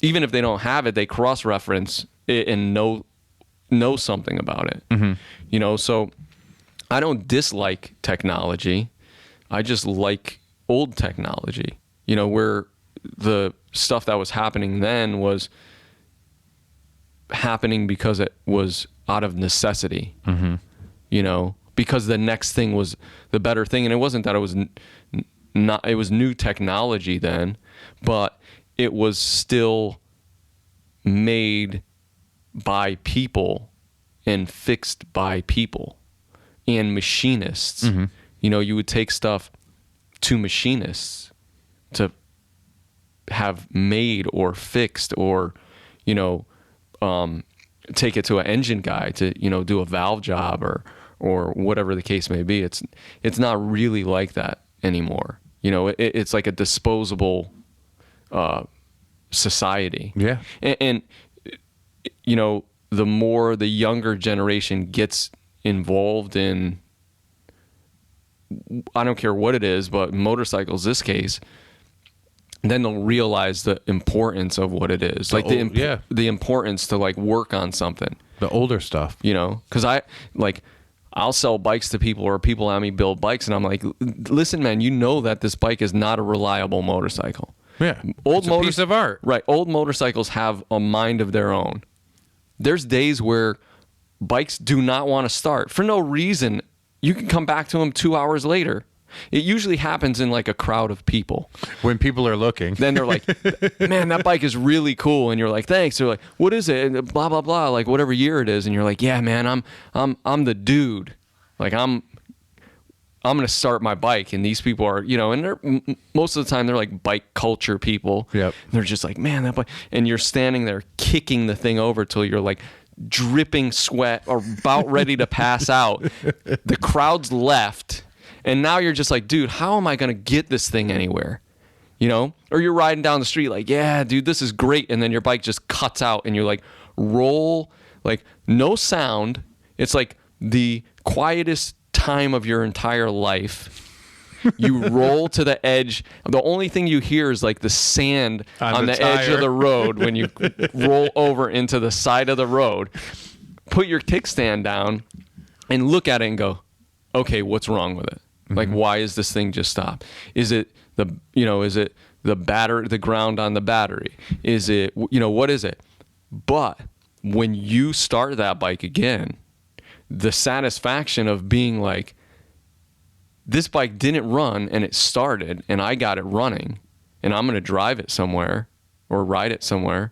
even if they don't have it, they cross-reference it and know something about it. You know, so I don't dislike technology. I just like old technology. You know, where the stuff that was happening then was happening because it was out of necessity. You know, because the next thing was the better thing, and it wasn't that it was not. It was new technology then, but it was still made by people and fixed by people and machinists. You know, you would take stuff to machinists to have made or fixed, or, you know, take it to an engine guy to, you know, do a valve job or whatever the case may be. It's not really like that anymore. You know, it's like a disposable society. Yeah. And you know, the more the younger generation gets involved in, I don't care what it is, but motorcycles, this case, then they'll realize the importance of what it is. Like the importance to like work on something. The older stuff. You know, because I'll sell bikes to people, or people have me build bikes, and I'm like, listen, man, you know that this bike is not a reliable motorcycle. Yeah. It's a piece of art. Right. Old motorcycles have a mind of their own. There's days where bikes do not want to start for no reason. You can come back to them 2 hours later. It usually happens in like a crowd of people. When people are looking. Then they're like, man, that bike is really cool. And you're like, thanks. They're like, what is it? And blah, blah, blah. Like whatever year it is. And you're like, yeah, man, I'm the dude. Like I'm going to start my bike. And these people are, you know, and they're most of the time they're like bike culture people. Yep. And they're just like, man, that bike. And you're standing there kicking the thing over till you're like dripping sweat or about ready to pass out. The crowd's left. And now you're just like, dude, how am I going to get this thing anywhere? You know? Or you're riding down the street like, yeah, dude, this is great. And then your bike just cuts out and you're like, roll, like no sound. It's like the quietest time of your entire life. You roll to the edge. The only thing you hear is like the sand on the edge of the road when you roll over into the side of the road. Put your kickstand down and look at it and go, okay, what's wrong with it? Like, why is this thing just stopped? Is it the battery, the ground on the battery? Is it, you know, what is it? But when you start that bike again, the satisfaction of being like, this bike didn't run and it started and I got it running and I'm going to drive it somewhere or ride it somewhere,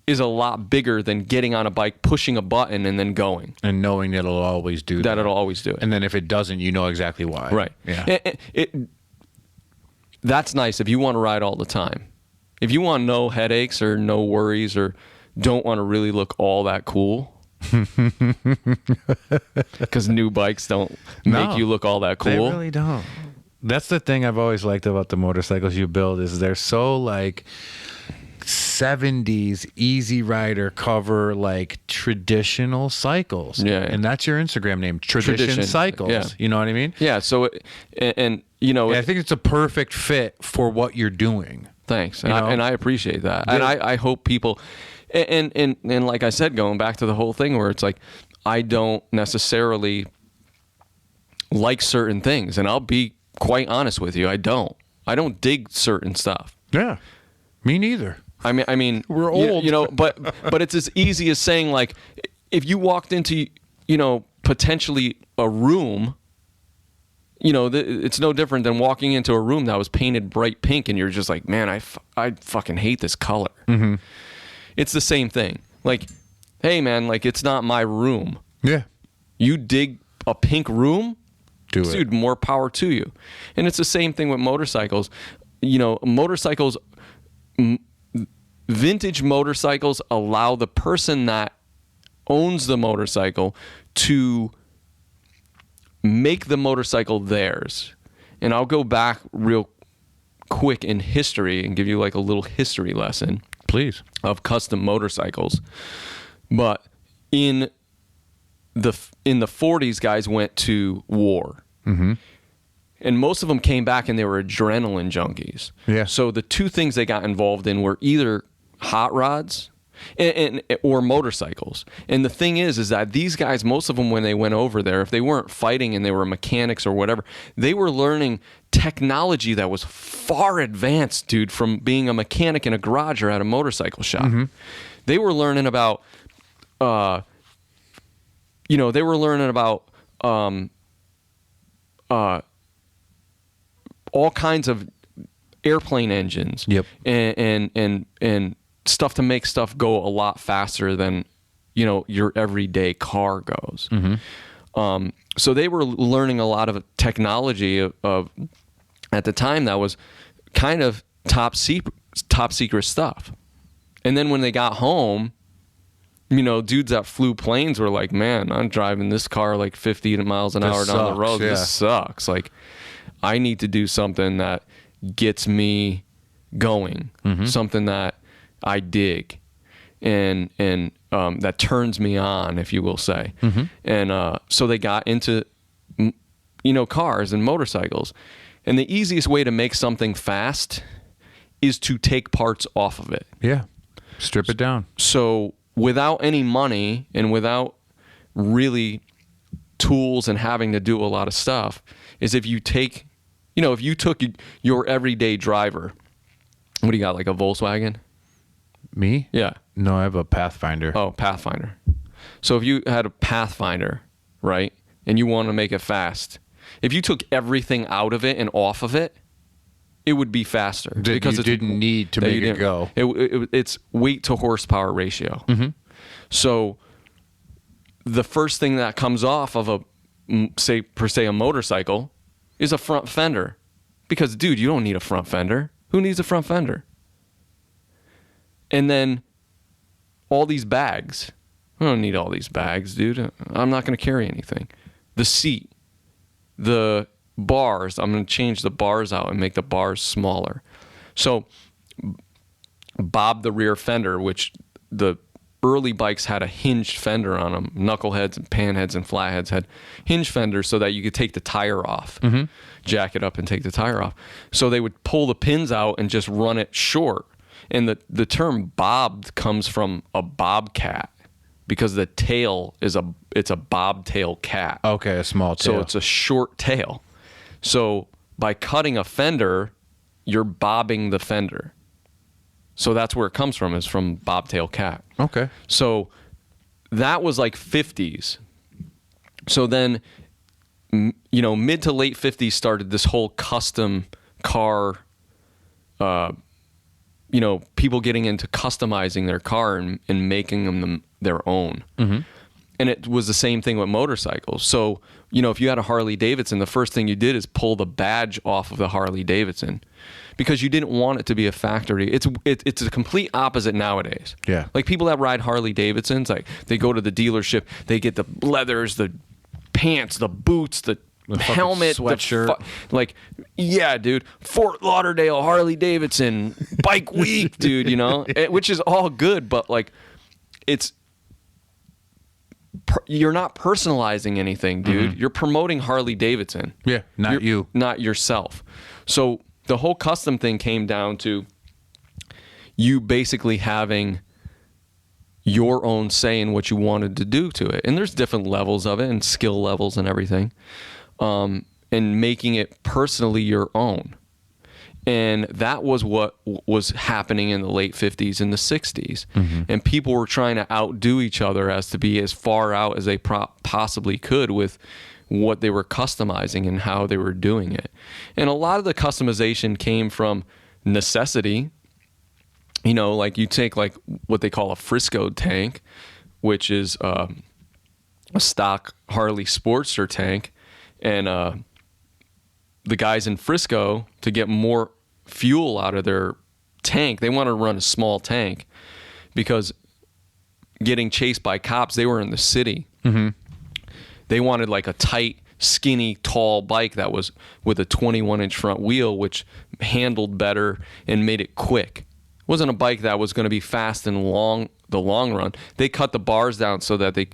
is a lot bigger than getting on a bike, pushing a button, and then going. And knowing that it'll always do that. It'll always do it. And then if it doesn't, you know exactly why. Right. Yeah. That's nice if you want to ride all the time. If you want no headaches or no worries or don't want to really look all that cool, because new bikes don't make you look all that cool. They really don't. That's the thing I've always liked about the motorcycles you build, is they're so like 70s Easy Rider cover, like traditional cycles. Yeah. And that's your Instagram name, Tradition Cycles. Yeah. You know what I mean? Yeah. So, and you know, I think it's a perfect fit for what you're doing. Thanks. And I appreciate that. Yeah. And I hope people, and like I said, going back to the whole thing where it's like, I don't necessarily like certain things, and I'll be quite honest with you. I don't dig certain stuff. Yeah. Me neither. I mean, we're old, you know, but it's as easy as saying, like, if you walked into, you know, potentially a room, you know, it's no different than walking into a room that was painted bright pink and you're just like, man, I fucking hate this color. Mm-hmm. It's the same thing. Like, hey man, like, it's not my room. Yeah. You dig a pink room? Dude, more power to you. And it's the same thing with motorcycles. You know, motorcycles, vintage motorcycles allow the person that owns the motorcycle to make the motorcycle theirs. And I'll go back real quick in history and give you like a little history lesson, please, of custom motorcycles. But in the 40s, guys went to war. Mm-hmm. And most of them came back and they were adrenaline junkies. Yeah. So the two things they got involved in were either hot rods or motorcycles. And the thing is that these guys, most of them, when they went over there, if they weren't fighting and they were mechanics or whatever, they were learning technology that was far advanced, dude, from being a mechanic in a garage or at a motorcycle shop. Mm-hmm. They were learning about, all kinds of airplane engines. Yep. And stuff to make stuff go a lot faster than, your everyday car goes. Mm-hmm. So they were learning a lot of technology of at the time that was kind of top secret stuff. And then when they got home, dudes that flew planes were like, man, I'm driving this car like 50 miles an hour down the road. Yeah. This sucks. Like, I need to do something that gets me going, mm-hmm. something that I dig and that turns me on, if you will say. Mm-hmm. And so they got into, cars and motorcycles. And the easiest way to make something fast is to take parts off of it. Yeah. Strip it down. So without any money and without really tools and having to do a lot of stuff, is if you take, if you took your everyday driver, what do you got, like a Volkswagen? Me? Yeah. No, I have a Pathfinder. Oh, Pathfinder. So if you had a Pathfinder, right, and you want to make it fast, if you took everything out of it and off of it, it would be faster. Because you didn't need to make it go. It's weight to horsepower ratio. Mm-hmm. So the first thing that comes off of a motorcycle is a front fender. Because, dude, you don't need a front fender. Who needs a front fender? And then all these bags. I don't need all these bags, dude. I'm not going to carry anything. The seat, the bars, I'm going to change the bars out and make the bars smaller. So Bob the rear fender, which the early bikes had a hinged fender on them. Knuckleheads and panheads and flatheads had hinged fenders so that you could take the tire off, mm-hmm. jack it up and take the tire off. So they would pull the pins out and just run it short. And the term bobbed comes from a bobcat because the tail it's a bobtail cat. Okay, a small tail. So it's a short tail. So by cutting a fender, you're bobbing the fender. So that's where it comes from, is from bobtail cat. Okay. So that was like 50s. So then, mid to late 50s started this whole custom car, people getting into customizing their car and making them their own. Mm-hmm. And it was the same thing with motorcycles. So, if you had a Harley Davidson, the first thing you did is pull the badge off of the Harley Davidson because you didn't want it to be a factory. It's a complete opposite nowadays. Yeah. Like people that ride Harley Davidsons, like they go to the dealership, they get the leathers, the pants, the boots, the helmet, sweatshirt. Yeah, dude, Fort Lauderdale Harley Davidson bike week, dude, which is all good, but like you're not personalizing anything, dude. Mm-hmm. You're promoting Harley Davidson. Yeah, not yourself. So the whole custom thing came down to you basically having your own say in what you wanted to do to it. And there's different levels of it and skill levels and everything. And making it personally your own. And that was what was happening in the late 50s and the 60s. Mm-hmm. And people were trying to outdo each other as to be as far out as they possibly could with what they were customizing and how they were doing it. And a lot of the customization came from necessity. Like you take like what they call a Frisco tank, which is a stock Harley Sportster tank. And the guys in Frisco, to get more fuel out of their tank. They wanted to run a small tank because getting chased by cops, they were in the city. Mm-hmm. They wanted like a tight, skinny, tall bike that was with a 21-inch front wheel, which handled better and made it quick. It wasn't a bike that was going to be fast in the long run. They cut the bars down so that they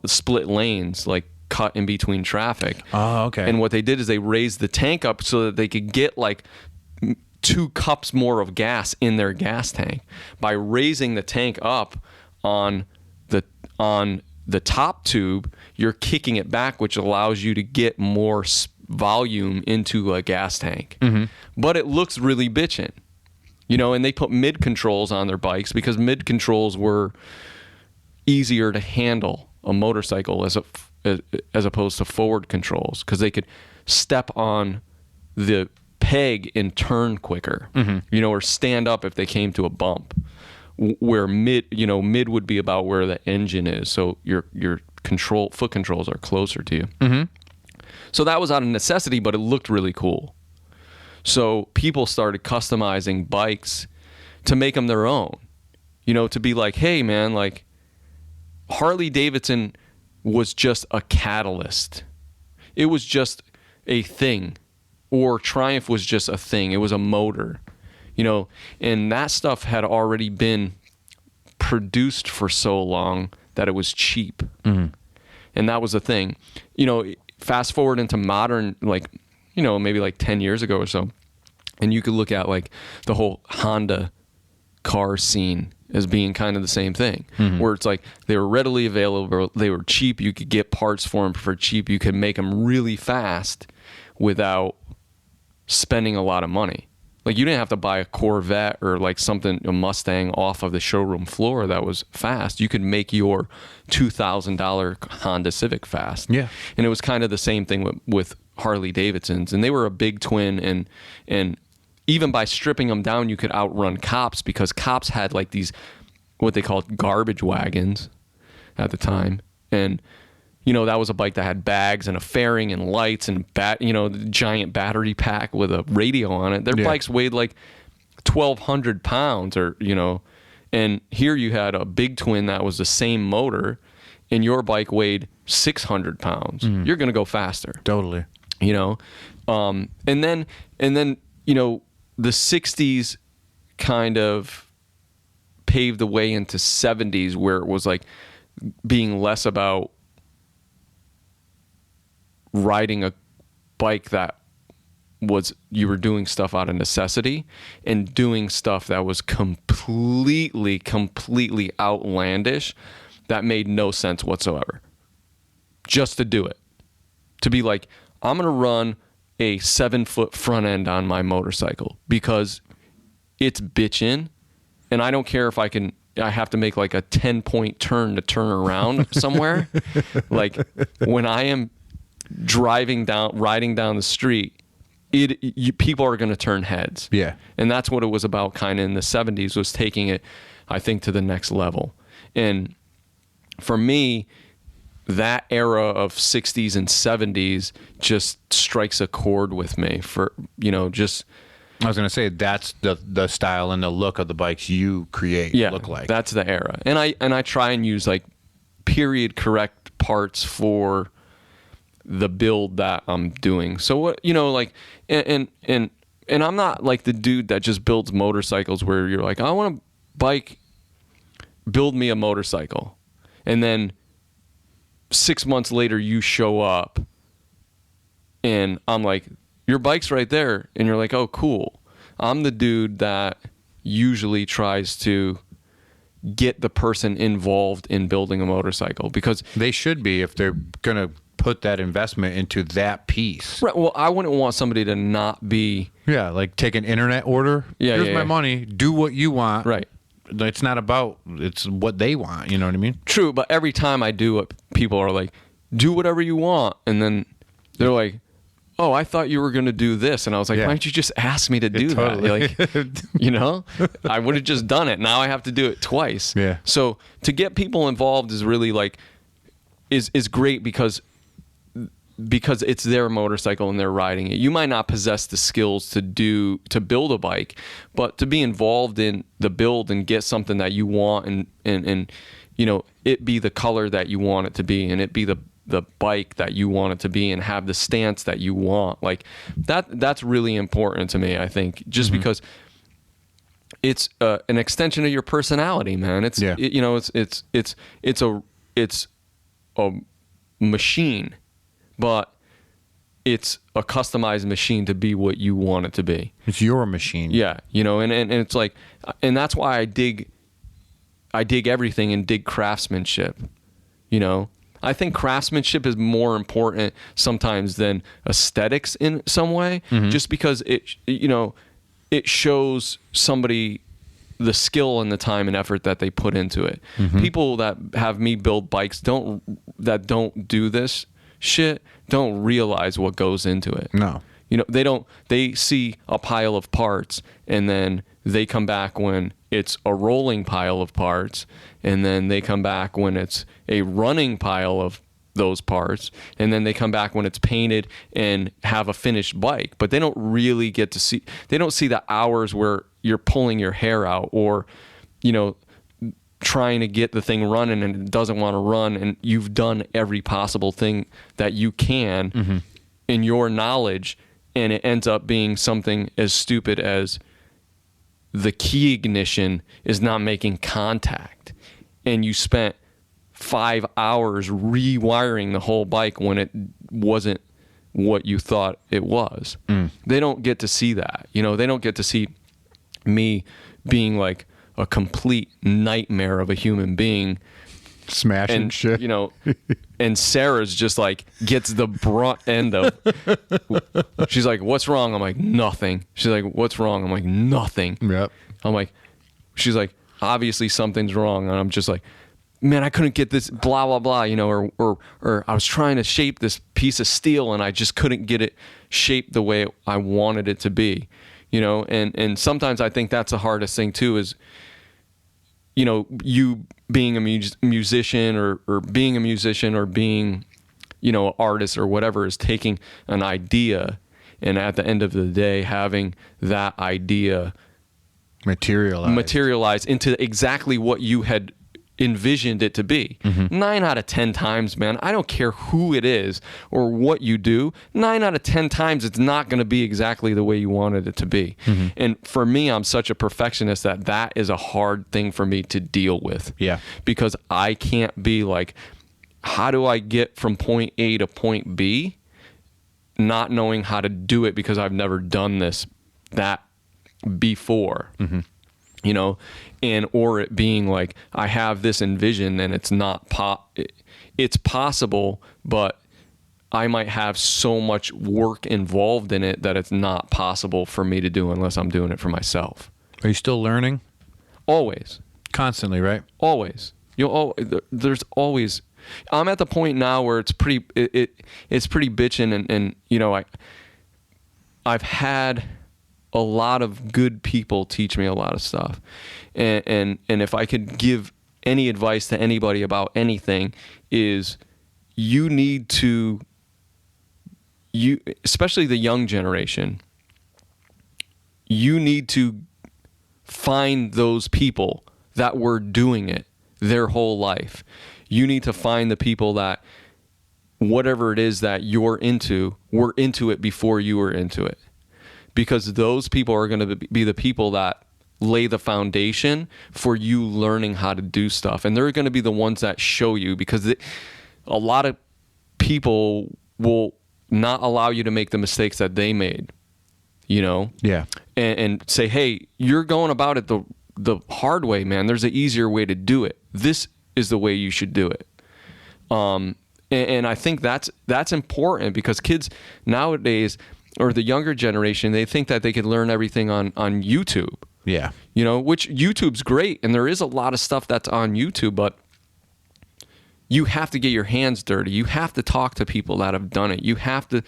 split lanes, like cut in between traffic. Oh, okay. And what they did is they raised the tank up so that they could get like 2 cups more of gas in their gas tank. By raising the tank up on the top tube, you're kicking it back, which allows you to get more volume into a gas tank. Mm-hmm. But it looks really bitchin', you know. And they put mid controls on their bikes because mid controls were easier to handle a motorcycle as opposed to forward controls, because they could step on the peg and turn quicker, mm-hmm. you know, or stand up if they came to a bump. Where mid would be about where the engine is, so your foot controls are closer to you. Mm-hmm. So that was out of necessity, but it looked really cool. So people started customizing bikes to make them their own. You know, to be like, hey man, like Harley Davidson was just a catalyst. It was just a thing. Or Triumph was just a thing. It was a motor. You know, and that stuff had already been produced for so long that it was cheap. Mm-hmm. And that was the thing. You know, fast forward into modern, like, you know, maybe like 10 years ago or so, and you could look at like the whole Honda car scene as being kind of the same thing, mm-hmm. where it's like they were readily available, they were cheap, you could get parts for them for cheap, you could make them really fast without spending a lot of money. Like, you didn't have to buy a Corvette or like something, a Mustang off of the showroom floor that was fast. You could make your $2,000 Honda Civic fast. Yeah. And it was kind of the same thing with Harley Davidsons. And they were a big twin. And even by stripping them down, you could outrun cops, because cops had like these, what they called garbage wagons at the time. And you know, that was a bike that had bags and a fairing and lights and the giant battery pack with a radio on it. Their bikes weighed like 1,200 pounds, or, you know, and here you had a big twin that was the same motor, and your bike weighed 600 pounds. Mm. You're going to go faster. Totally. You know, and then, you know, the 60s kind of paved the way into 70s, where it was like being less about riding a bike that was, you were doing stuff out of necessity, and doing stuff that was completely outlandish that made no sense whatsoever, just to do it. To be like, I'm going to run a 7-foot front end on my motorcycle because it's bitchin', and I don't care if I have to make like a 10-point turn to turn around somewhere. Like, when I am riding down the street, people are going to turn heads. Yeah. And that's what it was about kind of in the 70s, was taking it, I think, to the next level. And for me, that era of 60s and 70s just strikes a chord with me, for, you know, just... I was going to say, that's the style and the look of the bikes you create look like. That's the era. And I try and use like period correct parts for the build that I'm doing. So what, you know, like, and I'm not like the dude that just builds motorcycles where you're like, I want a build me a motorcycle, and then 6 months later you show up and I'm like, your bike's right there, and you're like, oh cool. I'm the dude that usually tries to get the person involved in building a motorcycle, because they should be, if they're gonna put that investment into that piece. Right. Well, I wouldn't want somebody to not be... Yeah, like take an internet order. Yeah, here's my money. Do what you want. Right. It's not about... It's what they want. You know what I mean? True, but every time I do it, people are like, do whatever you want. And then they're like, oh, I thought you were going to do this. And I was like, why don't you just ask me to do that? Like, you know? I would have just done it. Now I have to do it twice. Yeah. So to get people involved is really like... is great, because because it's their motorcycle and they're riding it. You might not possess the skills to build a bike, but to be involved in the build and get something that you want and you know, it be the color that you want it to be, and it be the bike that you want it to be, and have the stance that you want. Like that's really important to me, I think, just because it's an extension of your personality, man. It's you know, it's a machine, but it's a customized machine to be what you want it to be. It's your machine. Yeah, you know, and it's like, and that's why I dig everything and dig craftsmanship. You know, I think craftsmanship is more important sometimes than aesthetics in some way, just because it, you know, it shows somebody the skill and the time and effort that they put into it. People that have me build bikes don't do this shit don't realize what goes into it. No. You know, they see a pile of parts, and then they come back when it's a rolling pile of parts, and then they come back when it's a running pile of those parts, and then they come back when it's painted and have a finished bike. But they don't really get to see, they don't see the hours where you're pulling your hair out, or, you know, trying to get the thing running and it doesn't want to run, and you've done every possible thing that you can in your knowledge, and it ends up being something as stupid as the key ignition is not making contact, and you spent 5 hours rewiring the whole bike when it wasn't what you thought it was. They don't get to see that. You know, they don't get to see me being like a complete nightmare of a human being, smashing and shit. You know, and Sarah's just like gets the brunt end of. She's like, "What's wrong?" I'm like, "Nothing." She's like, "What's wrong?" I'm like, "Nothing." Yep. I'm like, she's like, "Obviously something's wrong," and I'm just like, "Man, I couldn't get this blah blah blah," you know, or I was trying to shape this piece of steel and I just couldn't get it shaped the way I wanted it to be, you know, and sometimes I think that's the hardest thing too, is, you know, you being a musician or being a musician or being, you know, an artist or whatever, is taking an idea and at the end of the day having that idea materialize into exactly what you had envisioned it to be. 9 out of 10 times, man, I don't care who it is or what you do, 9 out of 10 times it's not going to be exactly the way you wanted it to be. And for me, I'm such a perfectionist that is a hard thing for me to deal with. Yeah. Because I can't be like, how do I get from point A to point B, not knowing how to do it because I've never done that before. You know, and or it being like, I have this envision and it's not it's possible, but I might have so much work involved in it that it's not possible for me to do unless I'm doing it for myself. Are you still learning? Always. Constantly, right? Always. You know, there's always. I'm at the point now where it's pretty bitching, and you know, I've had a lot of good people teach me a lot of stuff, and if I could give any advice to anybody about anything, is you need to, especially the young generation, you need to find those people that were doing it their whole life. You need to find the people that, whatever it is that you're into, were into it before you were into it. Because those people are going to be the people that lay the foundation for you learning how to do stuff. And they're going to be the ones that show you, because a lot of people will not allow you to make the mistakes that they made, you know? Yeah. And say, hey, you're going about it the hard way, man. There's an easier way to do it. This is the way you should do it. And I think that's important, because kids nowadays, or the younger generation, they think that they can learn everything on YouTube. Yeah. You know, which YouTube's great, and there is a lot of stuff that's on YouTube, but you have to get your hands dirty. You have to talk to people that have done it. You have to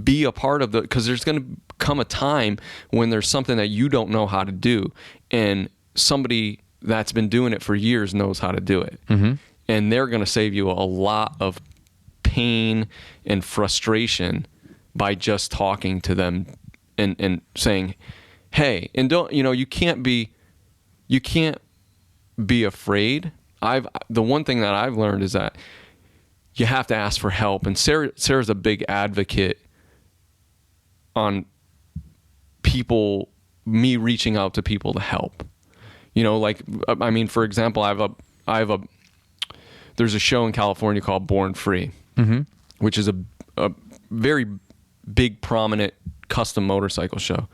be a part of because there's going to come a time when there's something that you don't know how to do, and somebody that's been doing it for years knows how to do it. Mm-hmm. And they're going to save you a lot of pain and frustration by just talking to them and saying, hey, and don't, you can't be afraid. The one thing that I've learned is that you have to ask for help. And Sarah's a big advocate on me reaching out to people to help. For example, there's a show in California called Born Free, which is a very big, prominent custom motorcycle show.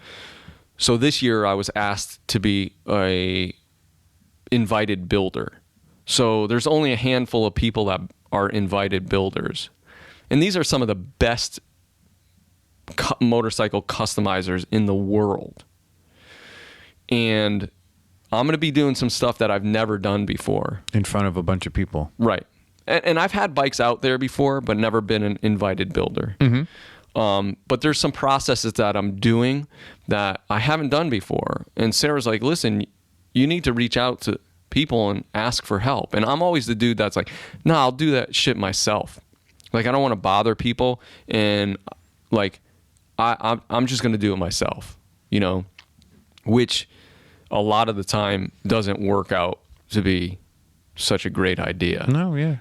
So this year I was asked to be a invited builder. So there's only a handful of people that are invited builders. And these are some of the best motorcycle customizers in the world. And I'm going to be doing some stuff that I've never done before. In front of a bunch of people. Right. And I've had bikes out there before, but never been an invited builder. But there's some processes that I'm doing that I haven't done before. And Sarah's like, listen, you need to reach out to people and ask for help. And I'm always the dude that's like, no, I'll do that shit myself. Like, I don't want to bother people. And like, I'm just going to do it myself, which a lot of the time doesn't work out to be such a great idea. No, yeah.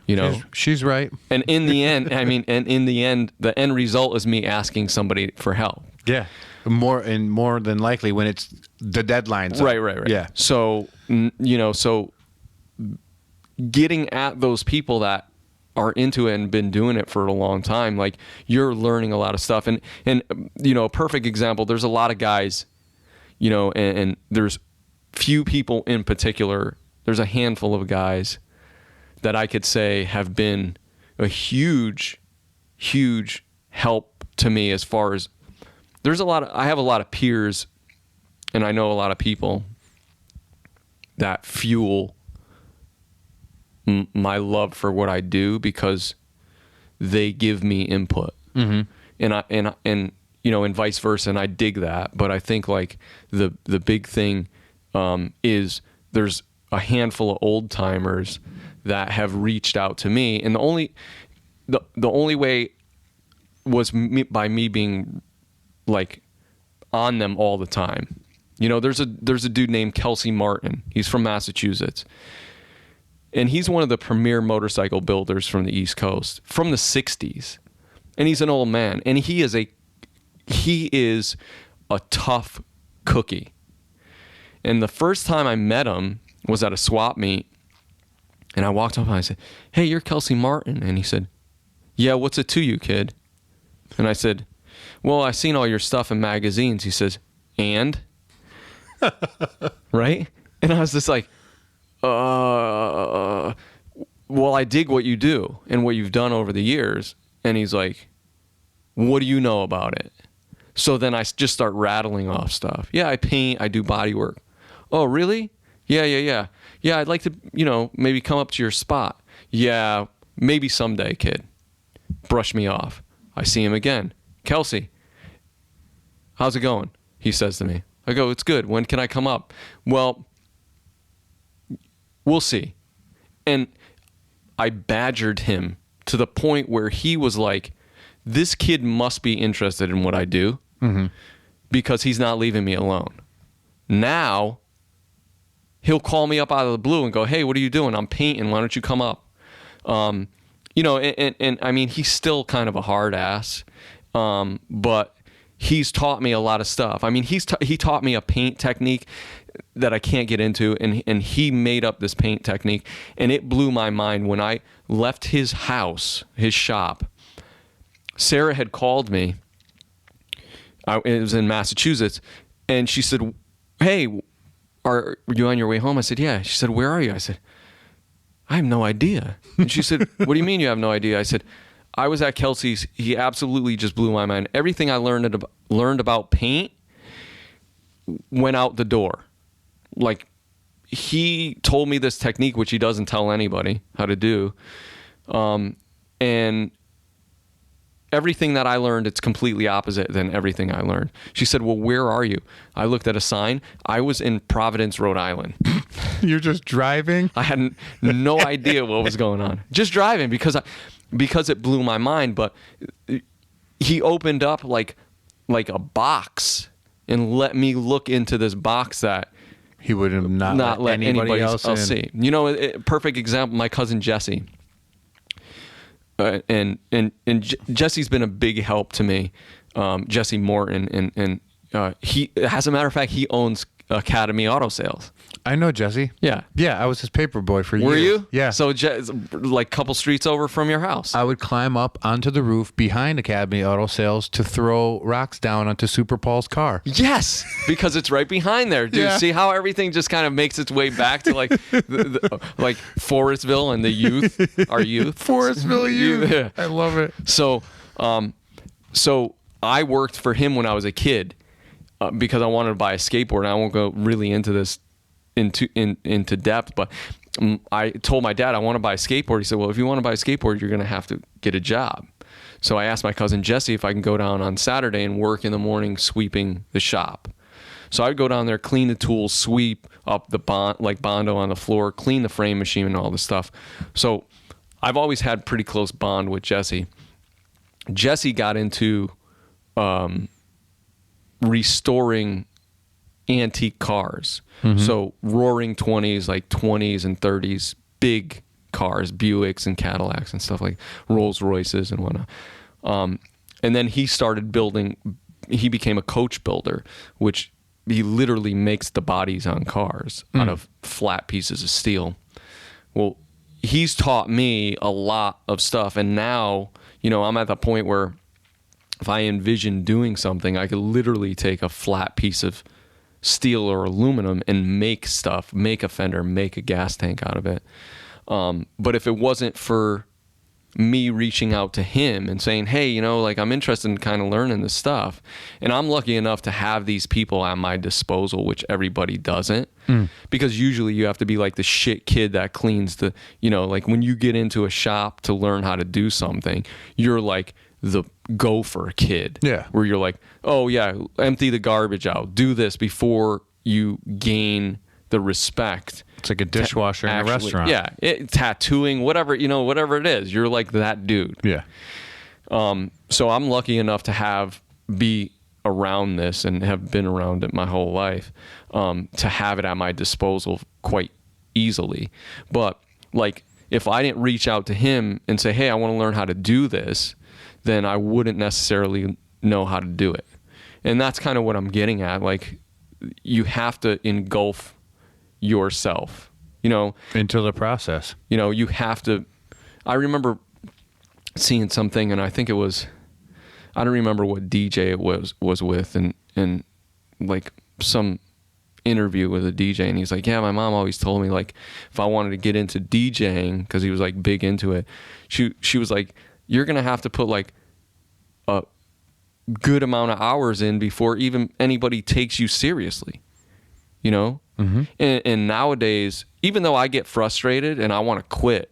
She's right. And in the end, the end result is me asking somebody for help. Yeah. More than likely when it's the deadlines. Right. Yeah. So, so getting at those people that are into it and been doing it for a long time, like, you're learning a lot of stuff. And a perfect example, there's a lot of guys, and there's few people in particular. There's a handful of guys that I could say have been a huge, huge help to me as far as I have a lot of peers, and I know a lot of people that fuel my love for what I do because they give me input. And vice versa. And I dig that. But I think like the big thing is there's a handful of old timers that have reached out to me, and the only way was by me being like on them all the time. There's a dude named Kelsey Martin. He's from Massachusetts, and he's one of the premier motorcycle builders from the East Coast from the 60s, and he's an old man, and he is a tough cookie. And the first time I met him was at a swap meet, and I walked up and I said, "Hey, you're Kelsey Martin." And he said, "Yeah, what's it to you, kid?" And I said, "Well, I've seen all your stuff in magazines." He says, "And?" Right? And I was just like, well, I dig what you do and what you've done over the years. And he's like, "What do you know about it?" So then I just start rattling off stuff. "Yeah, I paint, I do body work." "Oh, really?" Yeah. "Yeah, I'd like to, maybe come up to your spot." "Yeah, maybe someday, kid." Brush me off. I see him again. "Kelsey, how's it going?" He says to me. I go, "It's good. When can I come up?" "Well, we'll see." And I badgered him to the point where he was like, this kid must be interested in what I do because he's not leaving me alone. Now, he'll call me up out of the blue and go, "Hey, what are you doing?" "I'm painting. Why don't you come up?" And I mean, he's still kind of a hard ass, but he's taught me a lot of stuff. I mean, he taught me a paint technique that I can't get into, and he made up this paint technique, and it blew my mind. When I left his house, his shop, Sarah had called me. It was in Massachusetts, and she said, "Hey, are you on your way home?" I said, "Yeah." She said, "Where are you?" I said, "I have no idea." And she said, "What do you mean you have no idea?" I said, "I was at Kelsey's. He absolutely just blew my mind. Everything I learned about paint went out the door. Like, he told me this technique, which he doesn't tell anybody how to do. And everything that I learned, it's completely opposite than everything I learned." She said, "Well, where are you?" I looked at a sign. I was in Providence, Rhode Island. You're just driving? I had no idea what was going on. Just driving because it blew my mind. But he opened up like a box and let me look into this box that He would have not let anybody else see. You know, perfect example. My cousin Jesse, and Jesse's been a big help to me. Jesse Morton, and he, as a matter of fact, he owns Academy Auto Sales. I know Jesse. Yeah. Yeah, I was his paper boy for years. Were you? Yeah. So like couple streets over from your house. I would climb up onto the roof behind Academy Auto Sales to throw rocks down onto Super Paul's car. Yes, because it's right behind there, dude. Yeah. See how everything just kind of makes its way back to like like Forestville and the youth, our youth. Forestville youth. Yeah. I love it. So I worked for him when I was a kid because I wanted to buy a skateboard. And I won't go really into this into depth, but I told my dad I want to buy a skateboard. He said, well, if you want to buy a skateboard, you're going to have to get a job. So I asked my cousin Jesse if I can go down on Saturday and work in the morning sweeping the shop. So I'd go down there, clean the tools, sweep up the Bondo on the floor, clean the frame machine and all this stuff. So I've always had pretty close bond with Jesse. Jesse got into restoring antique cars. Mm-hmm. So roaring 20s, like 20s and 30s, big cars, Buicks and Cadillacs and stuff like Rolls Royces and whatnot. And then he started building, he became a coach builder, which he literally makes the bodies on cars out of flat pieces of steel. Well, he's taught me a lot of stuff. And now, you know, I'm at the point where if I envision doing something, I could literally take a flat piece of steel or aluminum and make stuff, make a fender, make a gas tank out of it. But if it wasn't for me reaching out to him and saying, hey, you know, like I'm interested in kind of learning this stuff, and I'm lucky enough to have these people at my disposal, which everybody doesn't, because usually you have to be like the shit kid that cleans the, you know, like when you get into a shop to learn how to do something, you're like the gopher kid, where you're like, oh yeah, empty the garbage out, do this before you gain the respect. It's like a dishwasher in a restaurant. Yeah, tattooing, whatever, you know, whatever it is, you're like that dude. Yeah. So I'm lucky enough to be around this and have been around it my whole life, to have it at my disposal quite easily. But like, if I didn't reach out to him and say, hey, I want to learn how to do this, then I wouldn't necessarily know how to do it. And that's kind of what I'm getting at. Like, you have to engulf yourself, you know, into the process. You know, you have to. I remember seeing something, and I think it was, I don't remember what DJ it was with, and like some interview with a DJ, and he's like, yeah, my mom always told me, like, if I wanted to get into DJing, because he was like big into it, she was like, you're gonna have to put like a good amount of hours in before even anybody takes you seriously, you know. Mm-hmm. And nowadays, even though I get frustrated and I want to quit,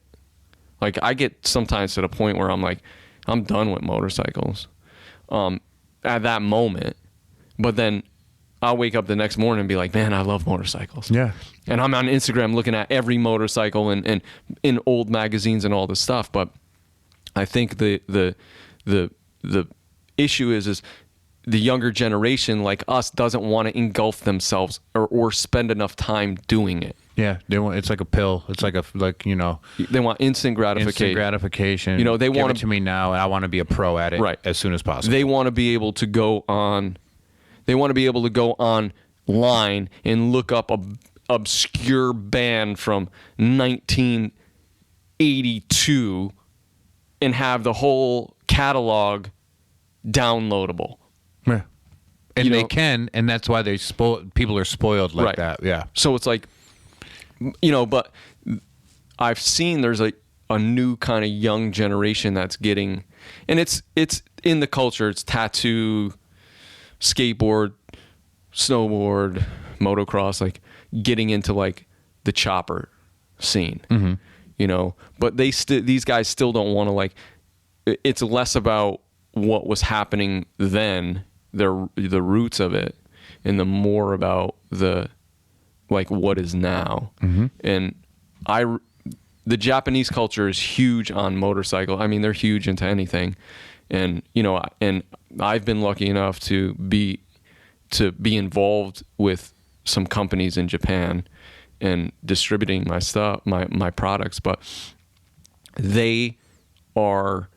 like I get sometimes to the point where I'm like, I'm done with motorcycles at that moment, but then I'll wake up the next morning and be like, man, I love motorcycles. Yeah. And I'm on Instagram looking at every motorcycle and in old magazines and all this stuff. But I think the issue is the younger generation like us doesn't want to engulf themselves or spend enough time doing it. Yeah, they want, it's like a pill. It's like you know, they want instant gratification. Instant gratification. You know, they want it to me now, and I want to be a pro at it right as soon as possible. They want to be able to go on. They want to be able to go online and look up a obscure band from 1982 and have the whole catalog downloadable. Yeah. And you they know, can, and that's why people are spoiled like right. that. Yeah. So it's like, you know, but I've seen there's a new kind of young generation that's getting, and it's in the culture. It's tattoo, skateboard, snowboard, motocross, like getting into like the chopper scene, you know, but these guys still don't want to, like, it's less about what was happening then, the roots of it, and the more about the like what is now. Mm-hmm. And the Japanese culture is huge on motorcycle. I mean, they're huge into anything. And, you know, and I've been lucky enough to be involved with some companies in Japan and distributing my stuff, my products, but they are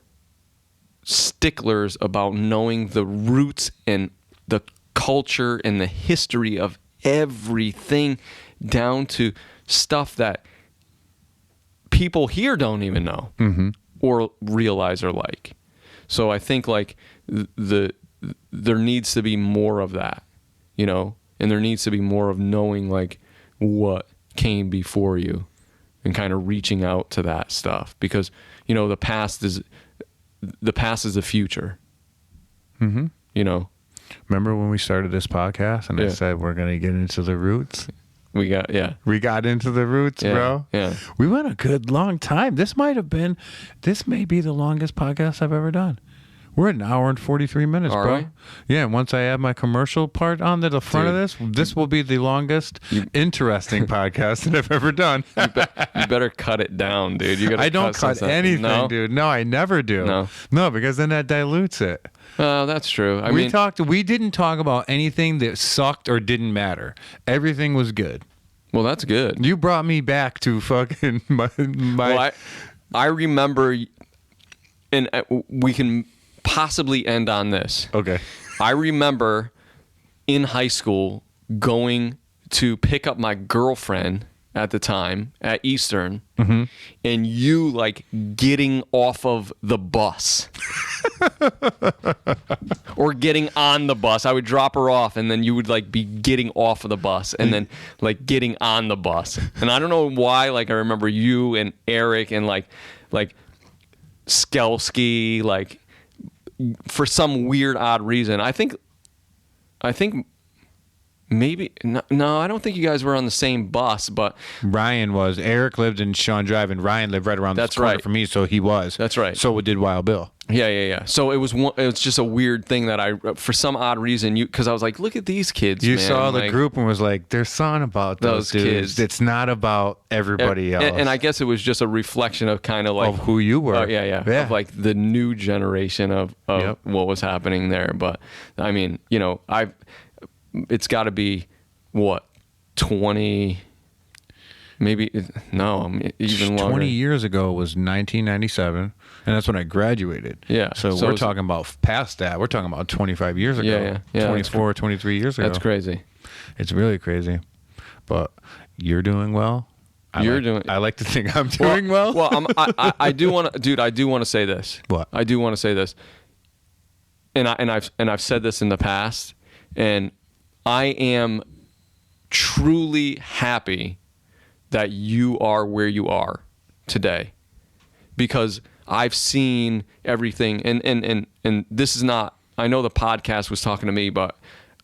sticklers about knowing the roots and the culture and the history of everything, down to stuff that people here don't even know or realize or like. So I think like there needs to be more of that, you know, and there needs to be more of knowing like what came before you and kind of reaching out to that stuff, because, you know, the past is the future. Mm-hmm. You know, remember when we started this podcast and I said we're going to get into the roots? We got into the roots, bro. Yeah. We went a good long time. This may be the longest podcast I've ever done. We're at an hour and 43 minutes, Are bro. we? Yeah, once I add my commercial part on to the front of this will be the longest interesting podcast that I've ever done. You better cut it down, dude. I don't cut anything, dude. No, I never do. No, because then that dilutes it. That's true. We didn't talk about anything that sucked or didn't matter. Everything was good. Well, that's good. You brought me back to fucking my Well, I remember, and we can possibly end on this. Okay. I remember in high school going to pick up my girlfriend at the time at Eastern, and you like getting off of the bus or getting on the bus. I would drop her off and then you would like be getting off of the bus and then like getting on the bus. And I don't know why, like I remember you and Eric and like Skelsky, like for some weird odd reason. I think maybe no, I don't think you guys were on the same bus, but Ryan was. Eric lived in Sean Drive, and Ryan lived right around the corner from me, so he was. That's right. So did Wild Bill. Yeah. So it was just a weird thing that I, for some odd reason, because I was like, look at these kids. You man. saw the like, group and was like, there's something about those dudes. Kids. It's not about everybody else. And I guess it was just a reflection of kind of like of who you were. Yeah. Of like the new generation of what was happening there. But I mean, you know, it's got to be what 20. Maybe even longer. 20 years ago was 1997, and that's when I graduated. Yeah. So we're talking about past that. We're talking about 25 years ago. Yeah. 24, 23 years ago. That's crazy. It's really crazy. But you're doing well. I like to think I'm doing well. Well, I do want to, dude. I do want to say this. What? I do want to say this. And I've said this in the past, and I am truly happy that you are where you are today, because I've seen everything, and this is not, I know the podcast was talking to me, but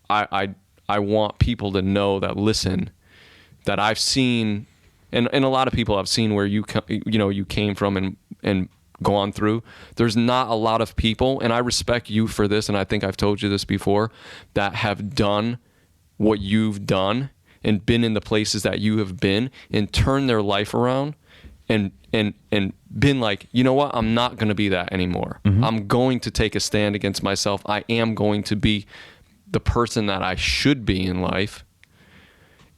I want people to know that listen, that I've seen, and a lot of people have seen where you came from and gone through. There's not a lot of people, and I respect you for this, and I think I've told you this before, that have done what you've done and been in the places that you have been and turned their life around and been like, you know what, I'm not going to be that anymore. I'm going to take a stand against myself. I am going to be the person that I should be in life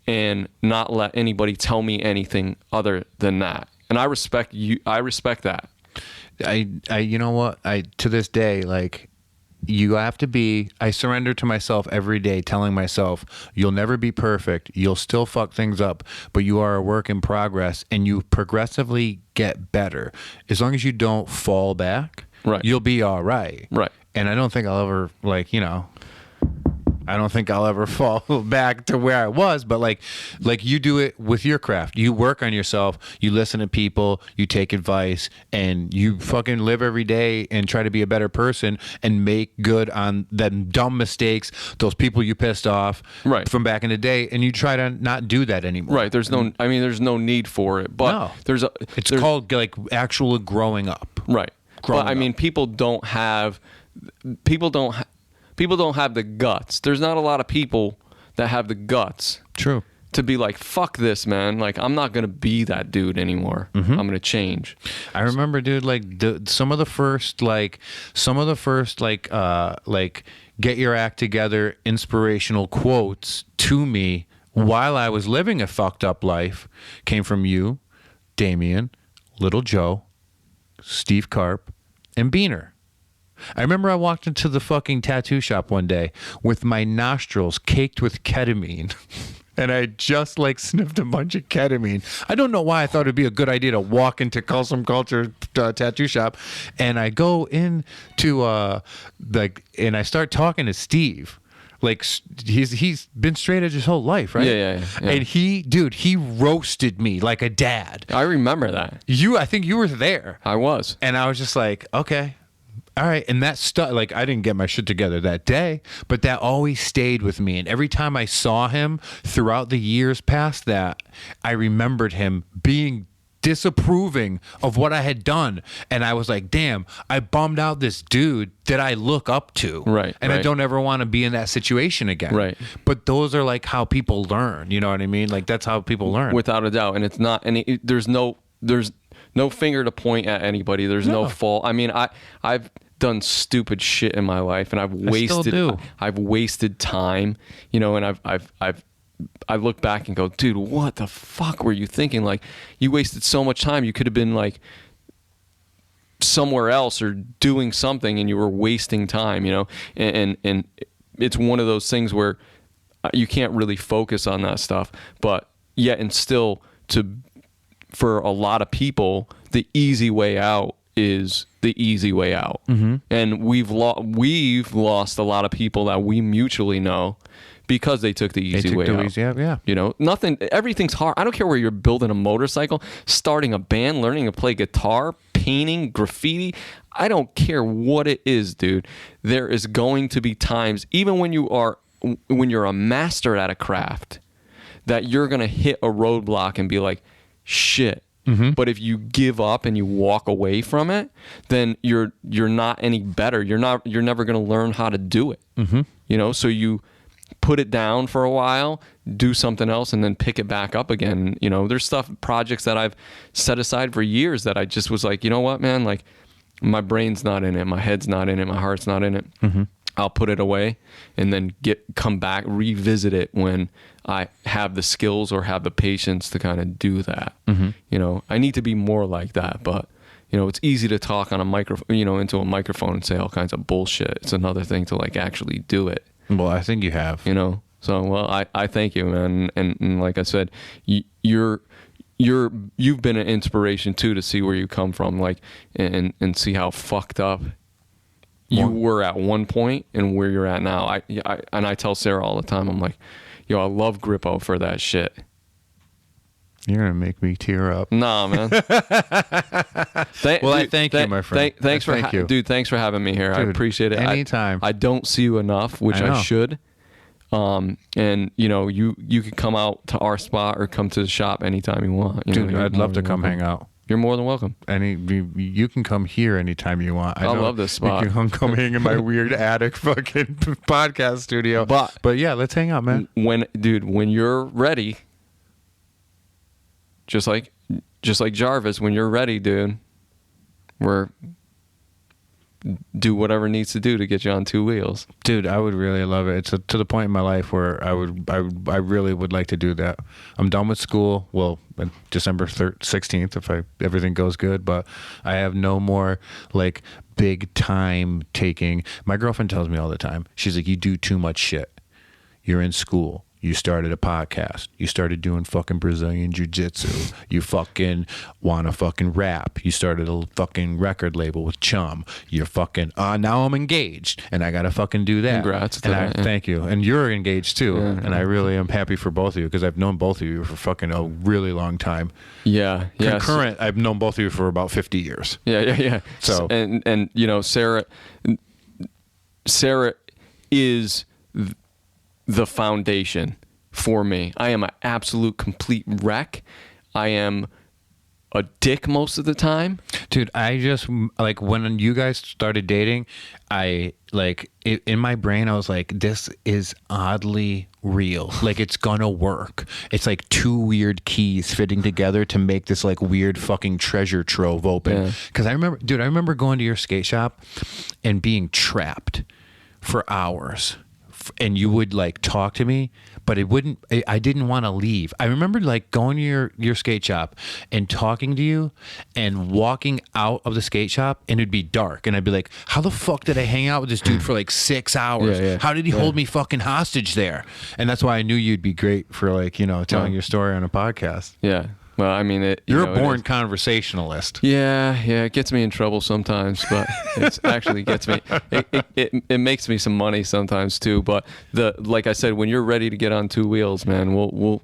and not let anybody tell me anything other than that. And I respect you. I respect that. I you know what, to this day, like, you have to be, I surrender to myself every day, telling myself, you'll never be perfect. You'll still fuck things up, but you are a work in progress, and you progressively get better. As long as you don't fall back, right, you'll be all right. Right. And I don't think I'll ever, I don't think I'll ever fall back to where I was, but like you do it with your craft. You work on yourself, you listen to people, you take advice, and you fucking live every day and try to be a better person and make good on them dumb mistakes, those people you pissed off from back in the day, and you try to not do that anymore. Right. There's no need for it, but it's called like actual growing up. Right. But I mean, people don't have the guts. There's not a lot of people that have the guts to be like, fuck this, man. Like, I'm not going to be that dude anymore. I'm going to change. I remember, dude, like some of the first get your act together inspirational quotes to me while I was living a fucked up life came from you, Damien, Little Joe, Steve Karp, and Beaner. I remember I walked into the fucking tattoo shop one day with my nostrils caked with ketamine. And I just like sniffed a bunch of ketamine. I don't know why I thought it'd be a good idea to walk into Custom Culture tattoo shop. And I go into and I start talking to Steve. Like he's been straight edge his whole life, right? Yeah. And he roasted me like a dad. I remember that. I think you were there. I was. And I was just like, okay. All right, and that stuff, like, I didn't get my shit together that day, but that always stayed with me. And every time I saw him throughout the years past that, I remembered him being disapproving of what I had done. And I was like, damn, I bummed out this dude that I look up to. Right. And I don't ever want to be in that situation again. Right. But those are like how people learn. You know what I mean? Like, that's how people learn. Without a doubt. And it's not, and there's no finger to point at anybody. There's no fault. I mean, I've done stupid shit in my life, and I've wasted time, you know, and I look back and go, dude, what the fuck were you thinking? Like, you wasted so much time. You could have been like somewhere else or doing something, and you were wasting time, you know, and it's one of those things where you can't really focus on that stuff, but yet and still for a lot of people, the easy way out is the easy way out. And we've lost a lot of people that we mutually know because they took the easy way out. Yeah. You know, everything's hard. I don't care where you're building a motorcycle, starting a band, learning to play guitar, painting, graffiti. I don't care what it is, dude. There is going to be times, even when you're a master at a craft, that you're going to hit a roadblock and be like, shit. But if you give up and you walk away from it, then you're not any better. You're never going to learn how to do it. You know, so you put it down for a while, do something else, and then pick it back up again. You know, there's projects that I've set aside for years that I just was like, you know what, man, like, my brain's not in it, my head's not in it, my heart's not in it. I'll put it away and then come back, revisit it when I have the skills or have the patience to kind of do that. You know, I need to be more like that, but you know, it's easy to talk on a microphone, you know, into a microphone and say all kinds of bullshit. It's another thing to like actually do it. Well, I think you have, you know, so, well, I thank you, man. And like I said, you've been an inspiration too, to see where you come from, like, and see how fucked up you were at one point and where you're at now. I tell Sarah all the time, I'm like, yo, I love Grippo for that shit. You're gonna make me tear up. Nah, man. I thank you, my friend. Thanks for having me here. Dude, I appreciate it. Anytime. I don't see you enough, which I should. And you know, you can come out to our spot or come to the shop anytime you want. Dude, I'd love to come hang out. You're more than welcome. You can come here anytime you want. I love this spot. You can come hang in my weird attic fucking podcast studio. But yeah, let's hang out, man. When you're ready, just like Jarvis, when you're ready, dude, do whatever needs to do to get you on two wheels. Dude, I would really love it. It's to the point in my life where I really would like to do that. I'm done with school. Well, December 16th, if everything goes good, but I have no more like big time taking. My girlfriend tells me all the time, she's like, you do too much shit. You're in school. You started a podcast. You started doing fucking Brazilian jiu-jitsu. You fucking want to fucking rap. You started a fucking record label with Chum. You're fucking, now I'm engaged and I got to fucking do that. Congrats. Thank you. And you're engaged too. Yeah. And I really am happy for both of you because I've known both of you for fucking a really long time. Yeah. Concurrent, I've known both of you for about 50 years. Yeah. So, and you know, Sarah is the foundation for me. I am an absolute complete wreck. I am a dick most of the time. Dude, I just like when you guys started dating, I like in my brain I was like, this is oddly real. Like it's gonna work. It's like two weird keys fitting together to make this like weird fucking treasure trove open. Because I remember going to your skate shop and being trapped for hours. And you would like talk to me, but I didn't want to leave. I remember like going to your skate shop and talking to you and walking out of the skate shop, and it'd be dark, and I'd be like, how the fuck did I hang out with this dude for like 6 hours? Yeah. How did he hold me fucking hostage there? And that's why I knew you'd be great for like, telling your story on a podcast. Yeah. Well, I mean, you're a born conversationalist. Yeah, it gets me in trouble sometimes, but it actually gets me. It makes me some money sometimes too. But like I said, when you're ready to get on two wheels, man, we'll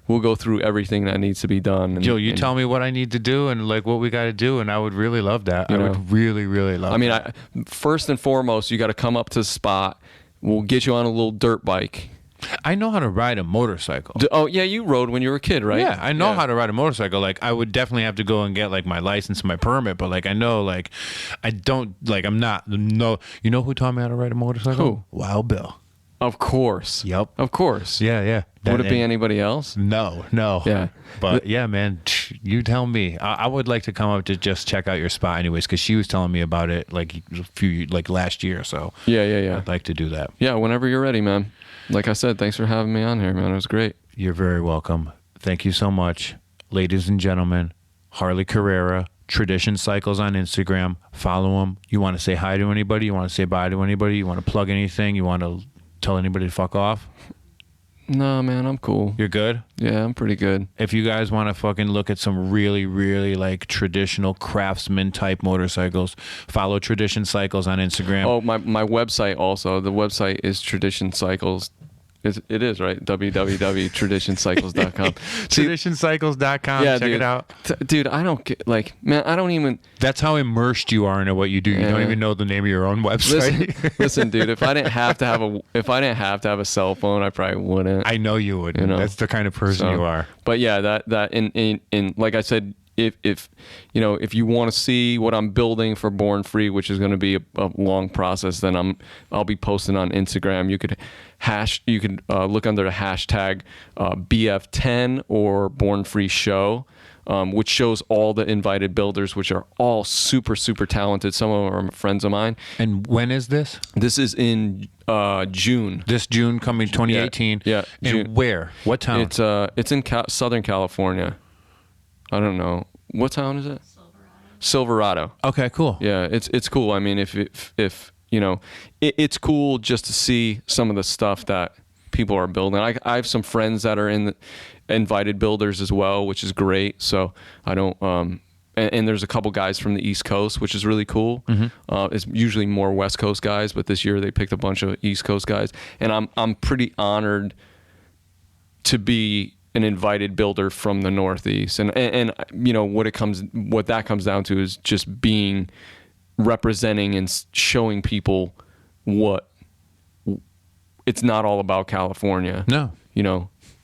go through everything that needs to be done. Joe, you tell me what I need to do and like what we got to do, and I would really love that. I would really, really love. I mean, first and foremost, you got to come up to the spot. We'll get you on a little dirt bike. I know how to ride a motorcycle. Oh yeah, you rode when you were a kid, right? Yeah, I know how to ride a motorcycle. Like I would definitely have to go and get like my license and my permit, but like I know like I don't like I'm not no. You know who taught me how to ride a motorcycle? Who? Wild Bill. Of course. Yep. Of course. Yeah. Would it be anybody else? No. Yeah. But yeah, man, you tell me. I would like to come up to just check out your spot anyways, because she was telling me about it like last year or so. Yeah. I'd like to do that. Yeah, whenever you're ready, man. Like I said, thanks for having me on here, man. It was great. You're very welcome. Thank you so much. Ladies and gentlemen, Harley Carrara, Tradition Cycles on Instagram. Follow him. You want to say hi to anybody? You want to say bye to anybody? You want to plug anything? You want to tell anybody to fuck off? No, man, I'm cool. You're good? Yeah, I'm pretty good. If you guys want to fucking look at some really, really like traditional craftsman type motorcycles, follow Tradition Cycles on Instagram. Oh, my website also. The website is Tradition Cycles. It is, right? www.traditioncycles.com. Traditioncycles.com. Yeah, check it out. Dude, I don't get, like, man, I don't even... That's how immersed you are into what you do. You don't even know the name of your own website. Listen, dude, if I didn't have to have a cell phone, I probably wouldn't. I know you wouldn't. That's the kind of person you are. But yeah, that in like I said, if you want to see what I'm building for Born Free, which is going to be a long process, then I'll be posting on Instagram. You could look under the hashtag BF10 or Born Free Show, which shows all the invited builders, which are all super, super talented. Some of them are friends of mine. And when is this? This is in June. This June coming 2018. Yeah. And June. where? What town? It's in Southern California. I don't know. What town is it? Silverado. Okay, cool. Yeah, it's cool. I mean, if it's cool just to see some of the stuff that people are building. I have some friends that are in the invited builders as well, which is great. So I don't and there's a couple guys from the East Coast, which is really cool. Mm-hmm. It's usually more West Coast guys, but this year they picked a bunch of East Coast guys, and I'm pretty honored to be an invited builder from the Northeast, and what that comes down to is just representing and showing people what it's not all about California. No,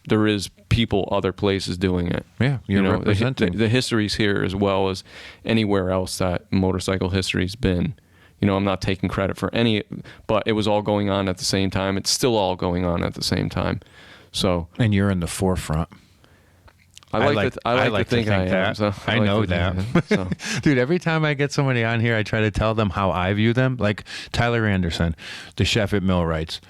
there is people other places doing it. Yeah, you're representing the history's here as well as anywhere else that motorcycle history's been. I'm not taking credit for any, but it was all going on at the same time. It's still all going on at the same time. So, and you're in the forefront. I like to think I am. That. So I know that. So. Dude, every time I get somebody on here, I try to tell them how I view them. Like Tyler Anderson, the chef at Millwrights.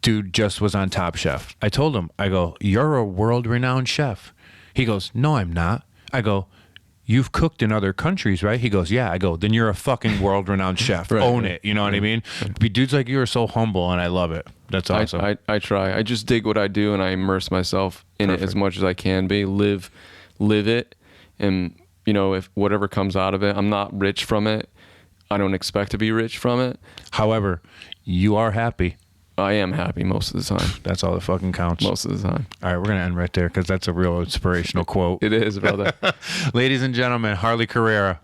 Dude just was on Top Chef. I told him, I go, you're a world-renowned chef. He goes, no, I'm not. I go, you've cooked in other countries, right? He goes, yeah. I go, then you're a fucking world-renowned chef. Right, Own it. You know what I mean? Dudes like you are so humble, and I love it. That's awesome. I try. I just dig what I do, and I immerse myself in it as much as I can be. Live it, and if whatever comes out of it, I'm not rich from it. I don't expect to be rich from it. However, you are happy. I am happy most of the time. That's all that fucking counts. Most of the time. All right, we're going to end right there because that's a real inspirational quote. It is, brother. Ladies and gentlemen, Harley Carrara.